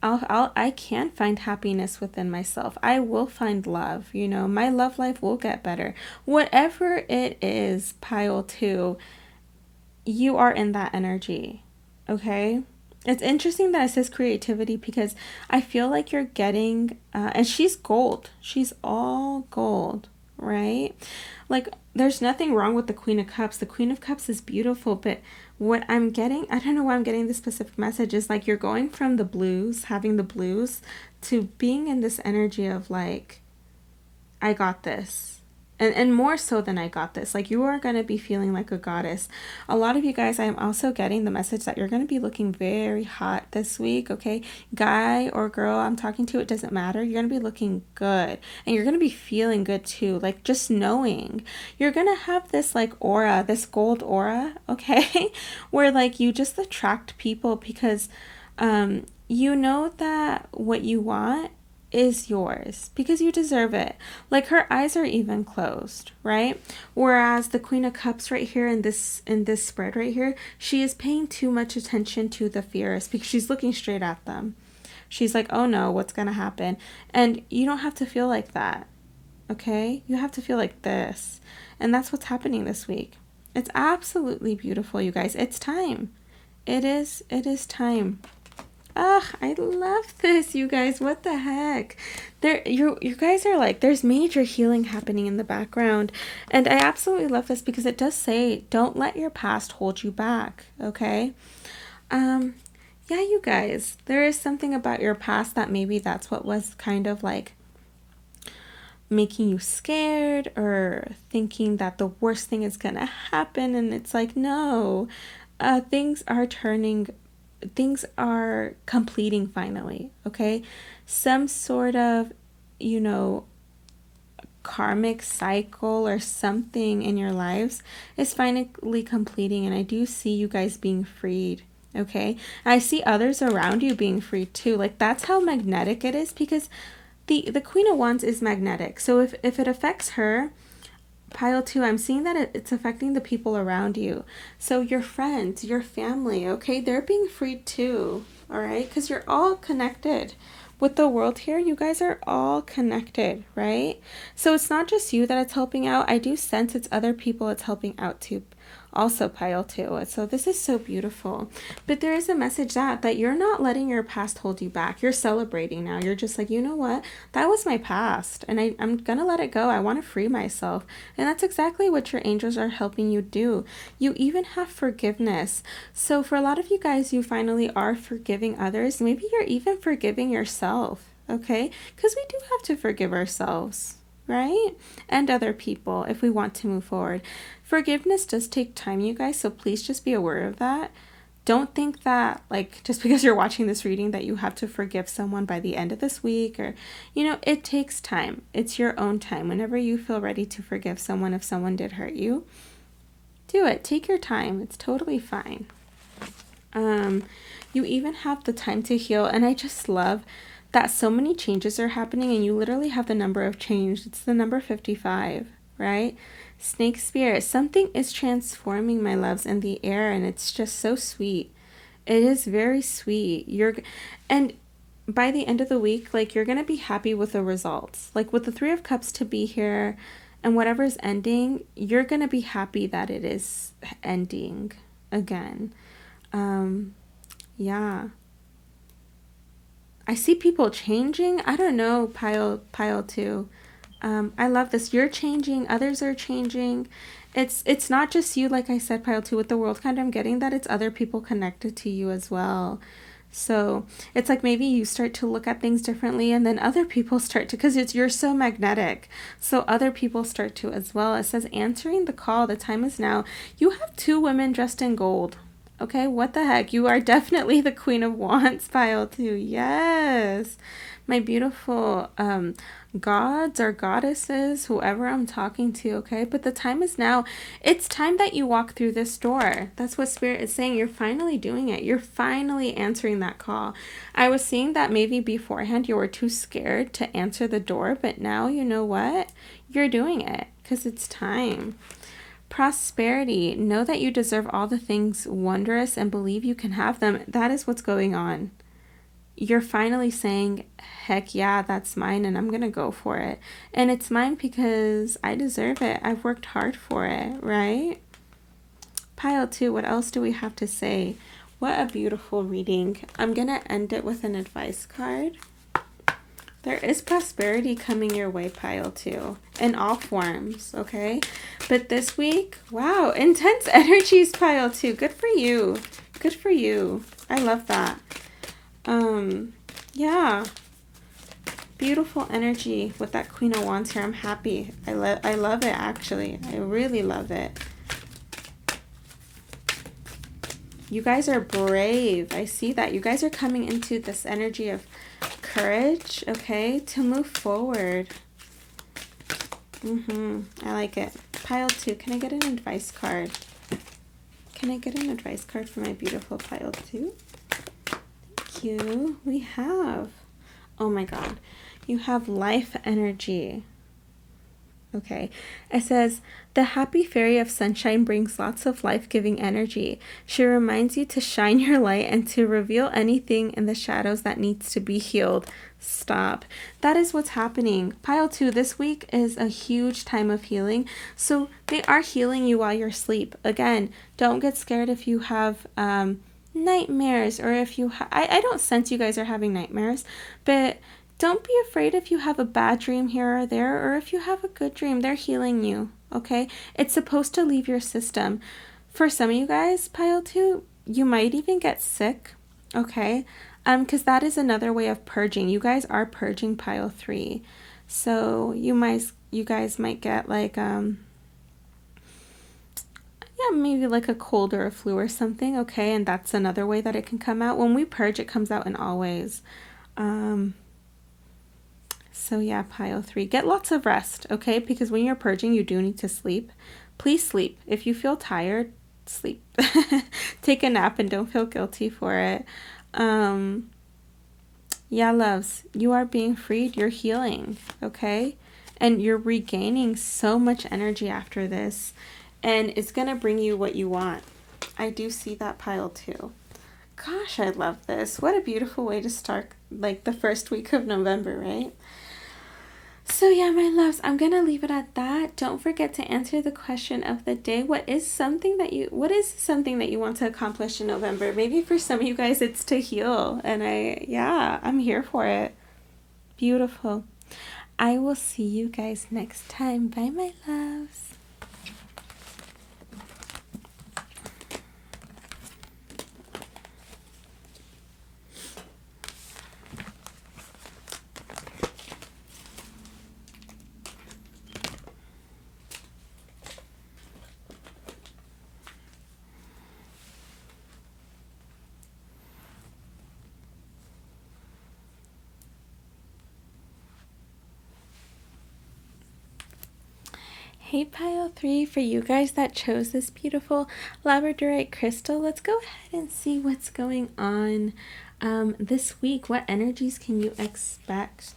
I can find happiness within myself. I will find love, you know, my love life will get better. Whatever it is, pile two, you are in that energy, okay? It's interesting that it says creativity because I feel like you're getting, and she's gold. She's all gold, right? Like, there's nothing wrong with the Queen of Cups. The Queen of Cups is beautiful, but what I'm getting, I don't know why I'm getting this specific message, is like you're going from the blues, having the blues, to being in this energy of like, I got this. And more so than I got this. Like, you are going to be feeling like a goddess. A lot of you guys, I am also getting the message that you're going to be looking very hot this week, okay? Guy or girl I'm talking to, it doesn't matter. You're going to be looking good. And you're going to be feeling good too. Like, just knowing. You're going to have this, like, aura, this gold aura, okay? Where, like, you just attract people because you know that what you want is yours because you deserve it. Like, her eyes are even closed, right? Whereas the Queen of Cups right here in this spread right here, she is paying too much attention to the fears because she's looking straight at them. She's like, oh no, what's gonna happen? And you don't have to feel like that, okay? You have to feel like this. And that's what's happening this week. It's absolutely beautiful, you guys. It's time. It is time. Ugh, I love this, you guys. What the heck? You guys are like, there's major healing happening in the background. And I absolutely love this because it does say, don't let your past hold you back, okay? Yeah, you guys, there is something about your past that maybe that's what was kind of like making you scared or thinking that the worst thing is gonna happen. And it's like, no, things are completing finally, okay? Some sort of, you know, karmic cycle or something in your lives is finally completing, and I do see you guys being freed, okay? I see others around you being freed too. Like, that's how magnetic it is because the Queen of Wands is magnetic. So if it affects her, pile two, I'm seeing that it's affecting the people around you. So your friends, your family, okay, they're being freed too, all right? Because you're all connected. With the world here, you guys are all connected, right? So it's not just you that it's helping out. I do sense it's other people it's helping out too. Also pile two. So this is so beautiful. But there is a message that you're not letting your past hold you back. You're celebrating now. You're just like, you know what? That was my past. And I'm going to let it go. I want to free myself. And that's exactly what your angels are helping you do. You even have forgiveness. So for a lot of you guys, you finally are forgiving others. Maybe you're even forgiving yourself. Okay? Because we do have to forgive ourselves. right? And other people if we want to move forward. Forgiveness does take time, you guys, so please just be aware of that. Don't think that, like, just because you're watching this reading that you have to forgive someone by the end of this week, or, you know, it takes time. It's your own time. Whenever you feel ready to forgive someone, if someone did hurt you, do it. Take your time. It's totally fine. You even have the time to heal, and I just love that so many changes are happening, and you literally have the number of change. It's the number 55, right? Snake spirit, something is transforming, my loves, in the air, and it's just so sweet. It is very sweet. And by the end of the week, like, you're gonna be happy with the results. Like, with the Three of Cups to be here and whatever's ending, you're gonna be happy that it is ending again. Yeah, I see people changing. I don't know, pile 2. I love this. You're changing. Others are changing. It's not just you, like I said, pile 2, with the world kind. I'm getting that it's other people connected to you as well. So it's like maybe you start to look at things differently, and then other people start to, because you're so magnetic. So other people start to as well. It says answering the call. The time is now. You have 2 women dressed in gold. Okay, what the heck? You are definitely the Queen of Wands, pile 2. Yes, my beautiful gods or goddesses, whoever I'm talking to, okay? But the time is now. It's time that you walk through this door. That's what Spirit is saying. You're finally doing it. You're finally answering that call. I was seeing that maybe beforehand you were too scared to answer the door, but now you know what? You're doing it because it's time. Prosperity. Know that you deserve all the things wondrous and believe you can have them. That is what's going on. You're finally saying, heck yeah, that's mine, and I'm going to go for it. And it's mine because I deserve it. I've worked hard for it, right? Pile 2, what else do we have to say? What a beautiful reading. I'm going to end it with an advice card. There is prosperity coming your way, pile 2, in all forms, okay? But this week, wow, intense energies, pile 2. Good for you. Good for you. I love that. Yeah. Beautiful energy with that Queen of Wands here. I'm happy. I love it, actually. I really love it. You guys are brave. I see that. You guys are coming into this energy of courage, okay, to move forward. I like it. Pile 2, can I get an advice card? Can I get an advice card for my beautiful pile 2? Thank you. We have, oh my god, you have life energy. Okay, it says, the happy fairy of sunshine brings lots of life-giving energy. She reminds you to shine your light and to reveal anything in the shadows that needs to be healed. Stop. That is what's happening. Pile 2, this week is a huge time of healing. So they are healing you while you're asleep. Again, don't get scared if you have nightmares, or if you I don't sense you guys are having nightmares, but don't be afraid if you have a bad dream here or there, or if you have a good dream. They're healing you, okay? It's supposed to leave your system. For some of you guys, pile 2, you might even get sick, okay? Because that is another way of purging. You guys are purging, pile 3. So you guys might get like, yeah, maybe like a cold or a flu or something, okay? And that's another way that it can come out. When we purge, it comes out in all ways. So yeah, pile 3, get lots of rest, okay? Because when you're purging, you do need to sleep. Please sleep. If you feel tired, sleep. Take a nap and don't feel guilty for it. Yeah, loves, you are being freed. You're healing, okay? And you're regaining so much energy after this. And it's going to bring you what you want. I do see that, pile 2. Gosh, I love this. What a beautiful way to start, like, the first week of November, right? So yeah, my loves, I'm going to leave it at that. Don't forget to answer the question of the day. What is something that you want to accomplish in November? Maybe for some of you guys, it's to heal. And I'm here for it. Beautiful. I will see you guys next time. Bye, my loves. Hey pile 3, for you guys that chose this beautiful labradorite crystal, let's go ahead and see what's going on this week. What energies can you expect?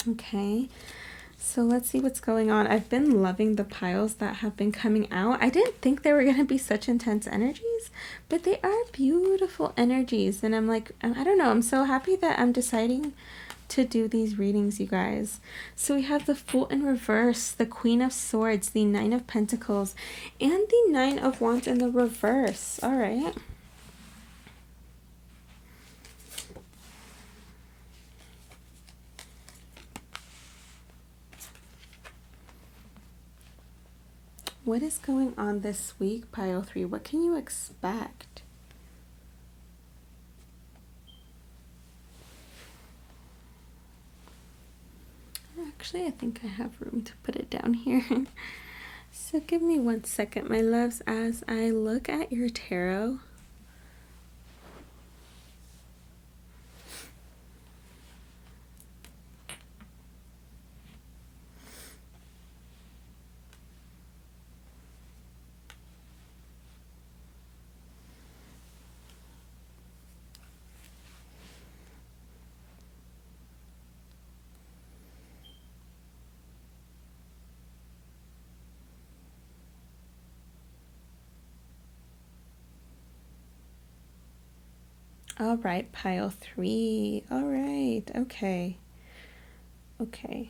Okay, so let's see what's going on. I've been loving the piles that have been coming out. I didn't think they were going to be such intense energies, but they are beautiful energies. And I'm like, I don't know, I'm so happy that I'm deciding to do these readings, you guys. So we have the Fool in reverse, the Queen of Swords, the Nine of Pentacles, and the Nine of Wands in the reverse. All right. What is going on this week, pile 3? What can you expect? Actually, I think I have room to put it down here. So give me 1 second, my loves, as I look at your tarot. All right, pile 3. All right, okay. Okay.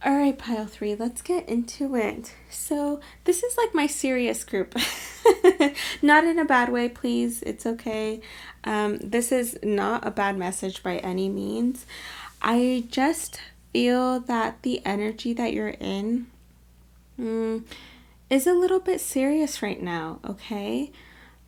All right, pile 3, let's get into it. So this is like my serious group. Not in a bad way, please. It's okay. This is not a bad message by any means. I just feel that the energy that you're in is a little bit serious right now, okay?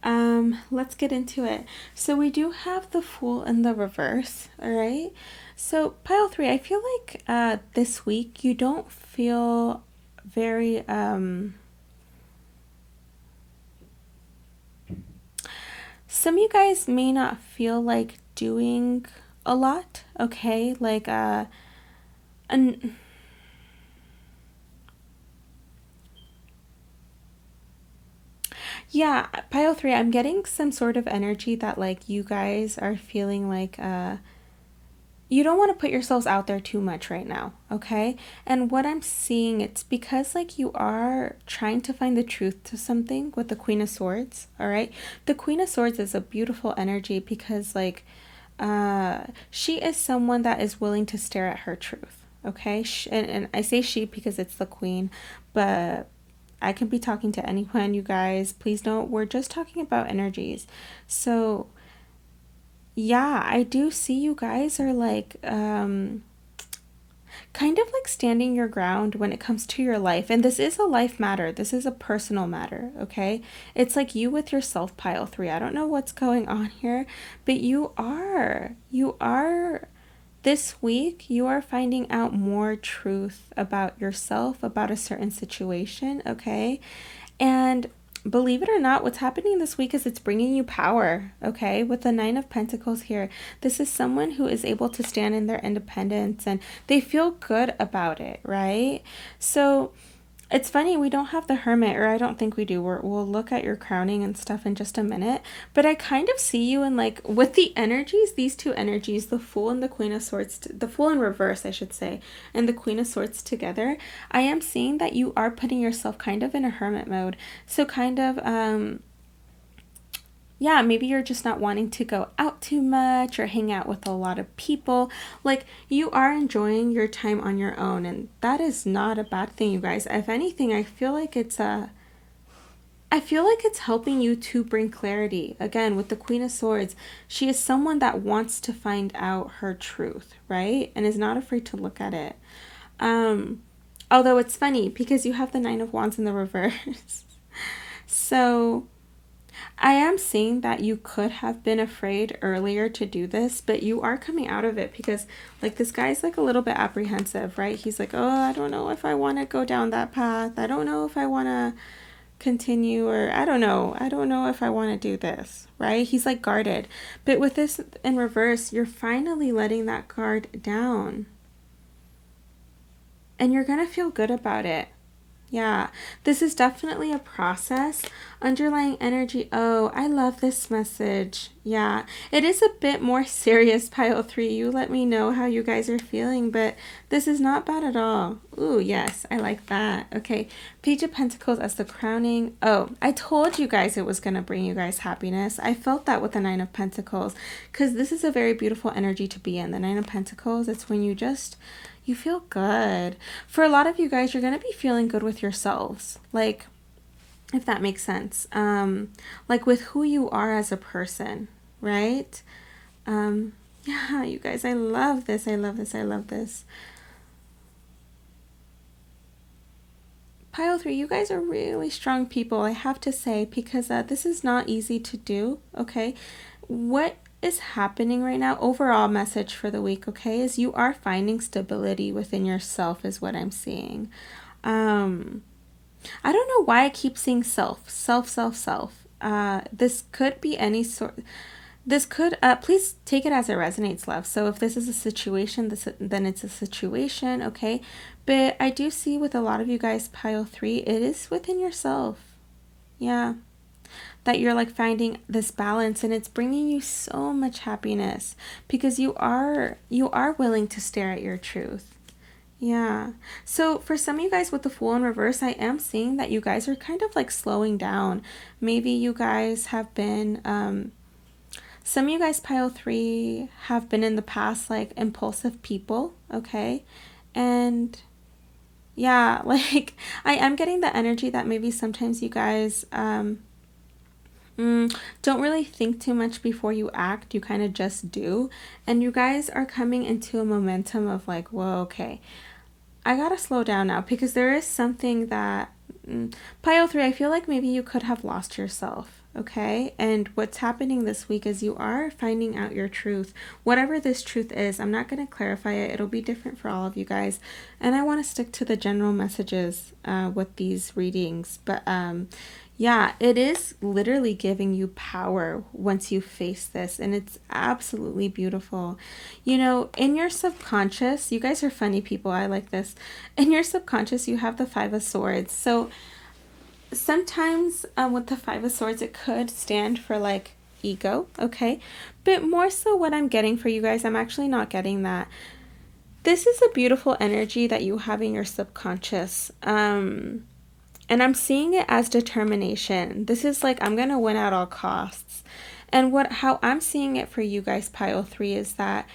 Let's get into it. So we do have the Fool in the reverse, all right? So pile 3, I feel like this week you don't feel very some of you guys may not feel like doing a lot, okay? Like yeah, pile 3, I'm getting some sort of energy that like you guys are feeling like you don't want to put yourselves out there too much right now, okay? And what I'm seeing, it's because like you are trying to find the truth to something with the Queen of Swords, all right? The Queen of Swords is a beautiful energy because like she is someone that is willing to stare at her truth, okay? And I say she because it's the Queen, but I can be talking to anyone, you guys. Please don't. We're just talking about energies. So yeah, I do see you guys are like kind of like standing your ground when it comes to your life. And this is a life matter. This is a personal matter, okay? It's like you with yourself, pile 3. I don't know what's going on here, but you are this week, you are finding out more truth about yourself, about a certain situation, okay? And believe it or not, what's happening this week is it's bringing you power, okay? With the Nine of Pentacles here, this is someone who is able to stand in their independence and they feel good about it, right? So it's funny, we don't have the Hermit, or I don't think we do. We'll look at your crowning and stuff in just a minute. But I kind of see you in like, with the energies, these two energies, the Fool and the Queen of Swords, the Fool in reverse, I should say, and the Queen of Swords together, I am seeing that you are putting yourself kind of in a hermit mode. So kind of, yeah, maybe you're just not wanting to go out too much or hang out with a lot of people. Like, you are enjoying your time on your own, and that is not a bad thing, you guys. If anything, I feel like it's helping you to bring clarity. Again, with the Queen of Swords, she is someone that wants to find out her truth, right? And is not afraid to look at it. Although it's funny because you have the Nine of Wands in the reverse. So I am seeing that you could have been afraid earlier to do this, but you are coming out of it because like this guy's like a little bit apprehensive, right? He's like, oh, I don't know if I want to go down that path. I don't know if I want to continue, or I don't know if I want to do this, right? He's like guarded. But with this in reverse, you're finally letting that guard down. And you're going to feel good about it. Yeah, this is definitely a process. Underlying energy. Oh, I love this message. Yeah, it is a bit more serious, pile 3. You let me know how you guys are feeling, but this is not bad at all. Ooh, yes, I like that. Okay, Page of Pentacles as the crowning. Oh, I told you guys it was going to bring you guys happiness. I felt that with the Nine of Pentacles, because this is a very beautiful energy to be in. The Nine of Pentacles, it's when you feel good. For a lot of you guys, you're going to be feeling good with yourselves. Like, if that makes sense. Like with who you are as a person, right? Yeah, you guys, I love this. I love this. I love this. Pile 3, you guys are really strong people, I have to say, because this is not easy to do, okay? What is happening right now, overall message for the week, okay, is you are finding stability within yourself is what I'm seeing. I don't know why I keep seeing self. This could be any sort. This could, please take it as it resonates, love. So if this is a situation, then it's a situation, okay? But I do see with a lot of you guys, pile 3, it is within yourself. Yeah. That you're like finding this balance, and it's bringing you so much happiness because you are willing to stare at your truth. Yeah. So for some of you guys with the Fool in reverse, I am seeing that you guys are kind of like slowing down. Maybe you guys have been, some of you guys, pile 3, have been in the past like impulsive people, okay? And yeah, like I am getting the energy that maybe sometimes you guys, don't really think too much before you act. You kind of just do. And you guys are coming into a momentum of like, whoa, okay, I gotta slow down now, because there is something that, pile 3, I feel like maybe you could have lost yourself, okay? And what's happening this week is you are finding out your truth. Whatever this truth is, I'm not going to clarify it. It'll be different for all of you guys. And I want to stick to the general messages with these readings. But yeah, it is literally giving you power once you face this, and it's absolutely beautiful. You know, in your subconscious, you guys are funny people, I like this. In your subconscious, you have the 5 of Swords. So sometimes with the 5 of Swords, it could stand for like ego, okay? But more so what I'm getting for you guys, I'm actually not getting that. This is a beautiful energy that you have in your subconscious. And I'm seeing it as determination. This is like, I'm going to win at all costs. And how I'm seeing it for you guys, pile 3, is that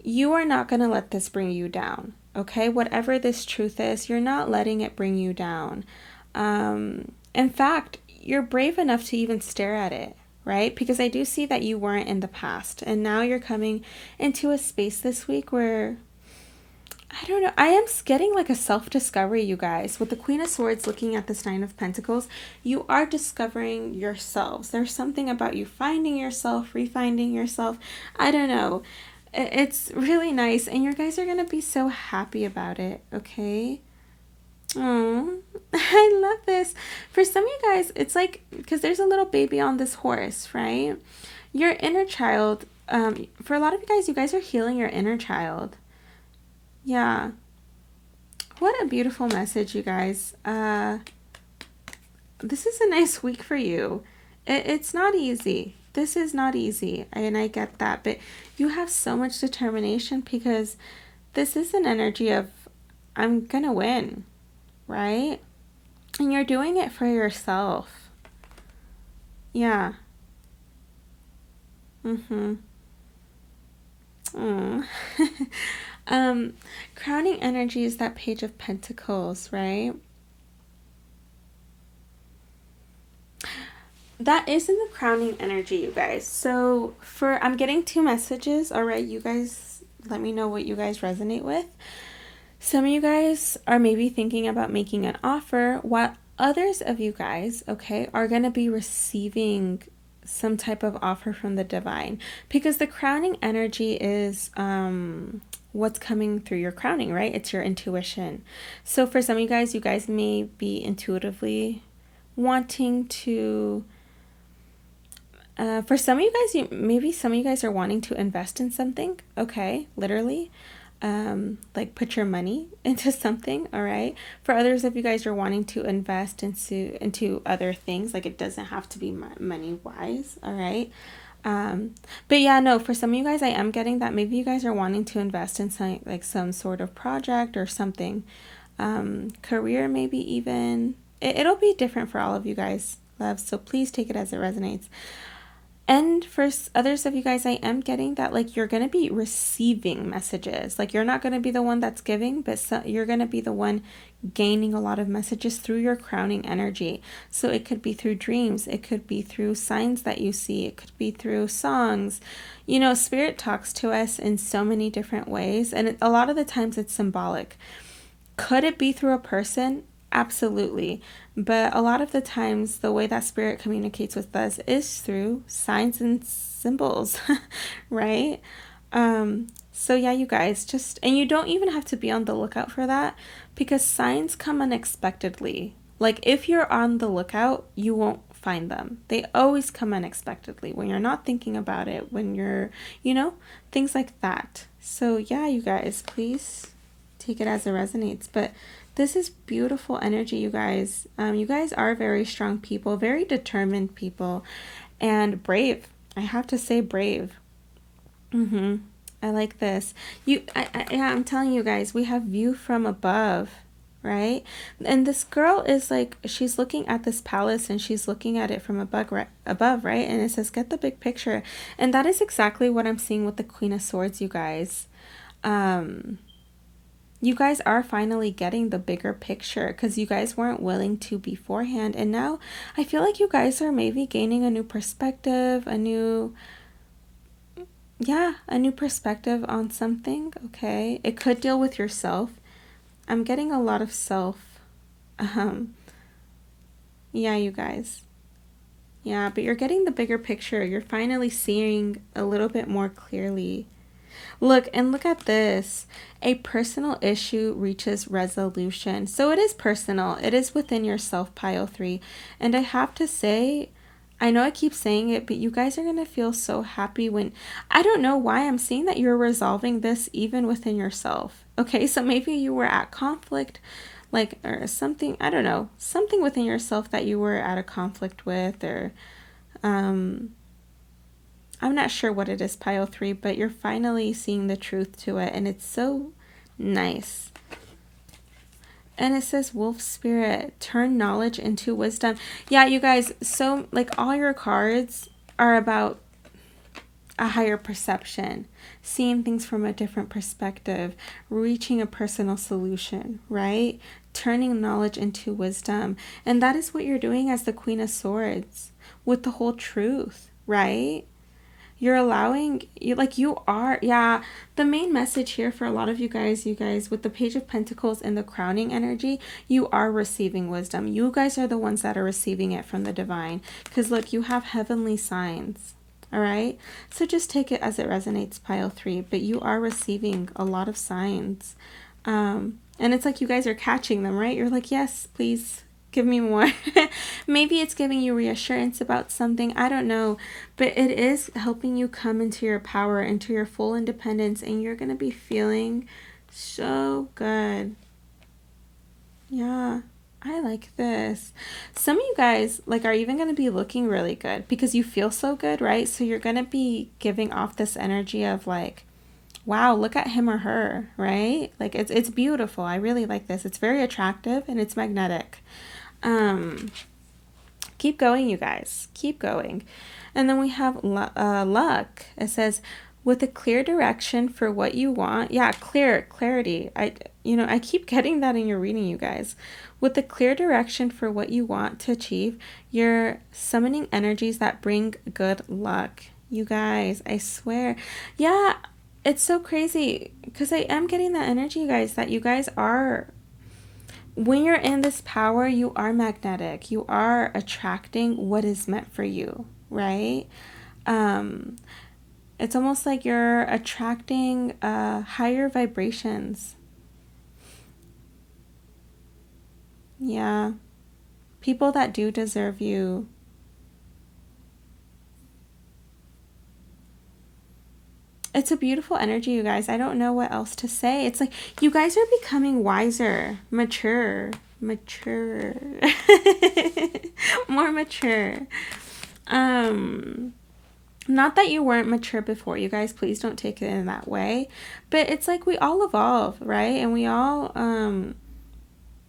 you are not going to let this bring you down. Okay? Whatever this truth is, you're not letting it bring you down. In fact, you're brave enough to even stare at it, right? Because I do see that you weren't in the past. And now you're coming into a space this week where, I don't know, I am getting like a self-discovery, you guys. With the Queen of Swords looking at this 9 of Pentacles, you are discovering yourselves. There's something about you finding yourself, refinding yourself. I don't know. It's really nice, and you guys are going to be so happy about it, okay? Oh, I love this. For some of you guys, it's like, because there's a little baby on this horse, right? Your inner child, for a lot of you guys are healing your inner child. Yeah. What a beautiful message, you guys. This is a nice week for you. It's not easy. This is not easy, and I get that. But you have so much determination, because this is an energy of, I'm gonna win, right? And you're doing it for yourself. Yeah. Crowning energy is that Page of Pentacles, right? That is in the crowning energy, you guys. So I'm getting 2 messages. All right, you guys, let me know what you guys resonate with. Some of you guys are maybe thinking about making an offer, while others of you guys, okay, are going to be receiving some type of offer from the divine, because the crowning energy is what's coming through your crowning, right? It's your intuition. So for some of you guys may be intuitively wanting to, for some of you guys, maybe some of you guys are wanting to invest in something, okay, literally. Like put your money into something, all right? For others of you guys are wanting to invest into other things, like it doesn't have to be money wise, all right? But yeah, no, for some of you guys, I am getting that maybe you guys are wanting to invest in some, like some sort of project or something, career, maybe even. It'll be different for all of you guys, love, so please take it as it resonates. And for others of you guys, I am getting that like you're going to be receiving messages. Like you're not going to be the one that's giving, but you're going to be the one gaining a lot of messages through your crowning energy. So it could be through dreams. It could be through signs that you see. It could be through songs. You know, spirit talks to us in so many different ways. And a lot of the times it's symbolic. Could it be through a person? Absolutely. But a lot of the times, the way that spirit communicates with us is through signs and symbols, right? So yeah, you guys, and you don't even have to be on the lookout for that, because signs come unexpectedly. Like if you're on the lookout, you won't find them. They always come unexpectedly when you're not thinking about it, when you're, things like that. So yeah, you guys, please take it as it resonates. But this is beautiful energy, you guys. You guys are very strong people, very determined people, and brave. I have to say brave. I like this. Yeah, I'm telling you guys, we have view from above, right? And this girl is like, she's looking at this palace and she's looking at it from above, right? And it says, get the big picture. And that is exactly what I'm seeing with the Queen of Swords, you guys. You guys are finally getting the bigger picture because you guys weren't willing to beforehand. And now I feel like you guys are maybe gaining a new perspective, a new perspective on something, okay? It could deal with yourself. I'm getting a lot of self. Yeah, you guys. Yeah, but you're getting the bigger picture. You're finally seeing a little bit more clearly. Look at this. A personal issue reaches resolution. So it is personal. It is within yourself, pile 3. And I have to say, I know I keep saying it, but you guys are going to feel so happy when, I don't know why I'm seeing that you're resolving this even within yourself. Okay, so maybe you were at conflict, like, or something, I don't know, something within yourself that you were at a conflict with, or, I'm not sure what it is, pile 3, but you're finally seeing the truth to it, and it's so nice. And it says, wolf spirit, turn knowledge into wisdom. Yeah, you guys, so like all your cards are about a higher perception, seeing things from a different perspective, reaching a personal solution, right? Turning knowledge into wisdom. And that is what you're doing as the Queen of Swords with the whole truth, right? You're allowing, the main message here for a lot of you guys, with the Page of Pentacles and the crowning energy, you are receiving wisdom. You guys are the ones that are receiving it from the divine. Because look, you have heavenly signs, all right? So just take it as it resonates, pile 3. But you are receiving a lot of signs. And it's like you guys are catching them, right? You're like, yes, please. Give me more. Maybe it's giving you reassurance about something. I don't know. But it is helping you come into your power, into your full independence. And you're going to be feeling so good. Yeah, I like this. Some of you guys are even going to be looking really good because you feel so good, right? So you're going to be giving off this energy of like, wow, look at him or her, right? Like it's beautiful. I really like this. It's very attractive and it's magnetic. Keep going, you guys. Keep going. And then we have luck. It says, with a clear direction for what you want. Yeah, clarity. I keep getting that in your reading, you guys. With a clear direction for what you want to achieve, you're summoning energies that bring good luck. You guys, I swear. Yeah, it's so crazy because I am getting that energy, you guys, that you guys are, when you're in this power, you are magnetic. You are attracting what is meant for you, right? It's almost like you're attracting higher vibrations. Yeah. People that do deserve you. It's a beautiful energy, you guys. I don't know what else to say. It's like you guys are becoming wiser, mature, more mature. Not that you weren't mature before, you guys. Please don't take it in that way. But it's like we all evolve, right? And we all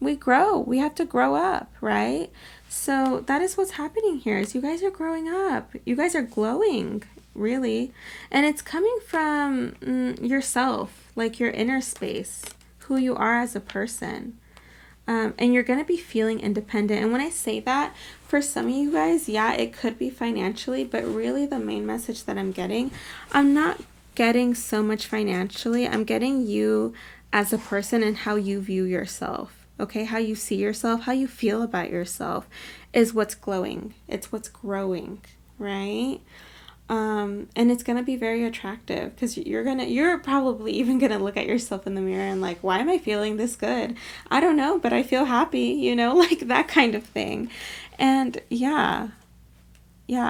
we grow. We have to grow up, right? So that is what's happening here. Is you guys are growing up. You guys are glowing, really. And it's coming from yourself, like your inner space, who you are as a person. And you're going to be feeling independent. And when I say that, for some of you guys, yeah, it could be financially, but really the main message that I'm not getting so much financially. I'm getting you as a person and how you view yourself. Okay, how you see yourself, how you feel about yourself is what's glowing. It's what's growing, right? And it's gonna be very attractive because you're probably even gonna look at yourself in the mirror and like, why am I feeling this good? I don't know, but I feel happy, you know, like that kind of thing. And yeah,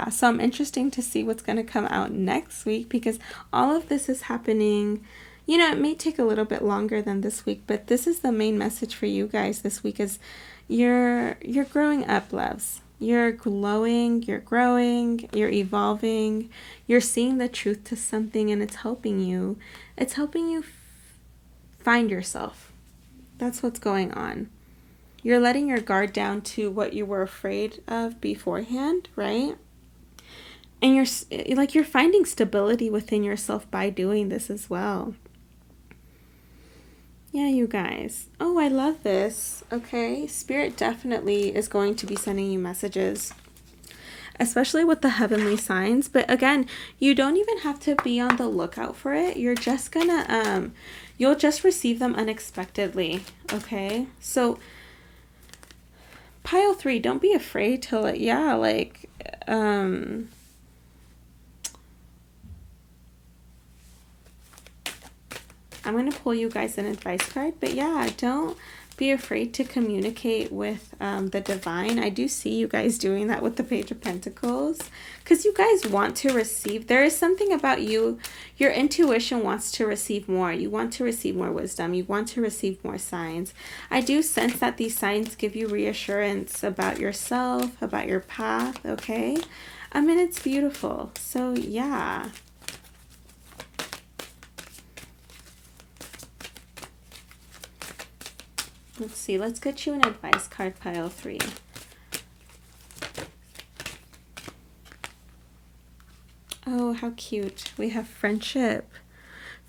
so I'm interested to see what's gonna come out next week because all of this is happening. You know, it may take a little bit longer than this week, but this is the main message for you guys this week is you're growing up, loves. You're glowing, you're growing, you're evolving, you're seeing the truth to something and it's helping you. It's helping you find yourself. That's what's going on. You're letting your guard down to what you were afraid of beforehand, right? And you're finding stability within yourself by doing this as well. Yeah, you guys. Oh, I love this. Okay, Spirit definitely is going to be sending you messages, especially with the heavenly signs. But again, you don't even have to be on the lookout for it. You're just gonna, you'll just receive them unexpectedly. Okay, so pile 3, don't be afraid to I'm going to pull you guys an advice card, but yeah, don't be afraid to communicate with the divine. I do see you guys doing that with the Page of Pentacles because you guys want to receive. There is something about you, your intuition wants to receive more. You want to receive more wisdom. You want to receive more signs. I do sense that these signs give you reassurance about yourself, about your path, okay? I mean, it's beautiful. So yeah. Let's see. Let's get you an advice card, pile 3. Oh, how cute. We have friendship.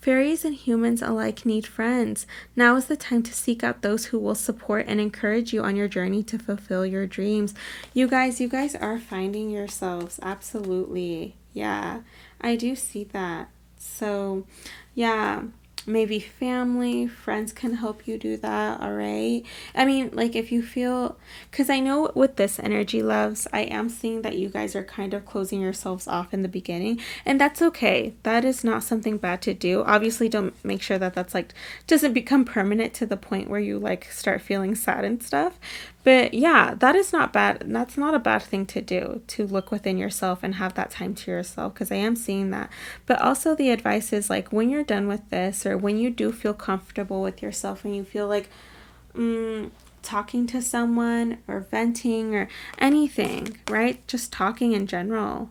Fairies and humans alike need friends. Now is the time to seek out those who will support and encourage you on your journey to fulfill your dreams. You guys are finding yourselves. Absolutely. Yeah, I do see that. So, yeah. Maybe family, friends can help you do that, all right? I mean, like if you feel, because I know with this energy, loves, I am seeing that you guys are kind of closing yourselves off in the beginning, and that's okay. That is not something bad to do. Obviously, don't make sure that that's like, doesn't become permanent to the point where you like start feeling sad and stuff. But yeah, that is not bad. That's not a bad thing to do, to look within yourself and have that time to yourself, because I am seeing that. But also the advice is like when you're done with this, or when you do feel comfortable with yourself and you feel like talking to someone or venting or anything, right? Just talking in general.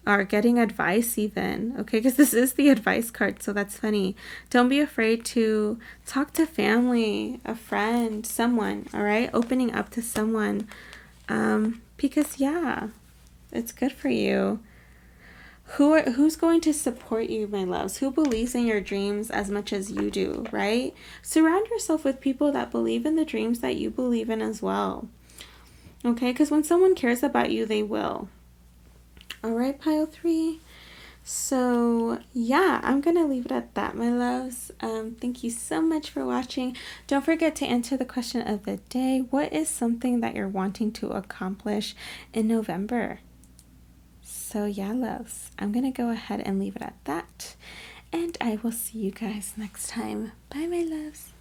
Or getting advice even, okay? Because this is the advice card, so that's funny. Don't be afraid to talk to family, a friend, someone, all right? Opening up to someone, because yeah, it's good for you. Who's going to support you, my loves? Who believes in your dreams as much as you do, right? Surround yourself with people that believe in the dreams that you believe in as well, okay? Because when someone cares about you, they will. All right, pile 3. So yeah, I'm gonna leave it at that, my loves. Thank you so much for watching. Don't forget to answer the question of the day. What is something that you're wanting to accomplish in November? So yeah, loves, I'm gonna go ahead and leave it at that, and I will see you guys next time. Bye, my loves.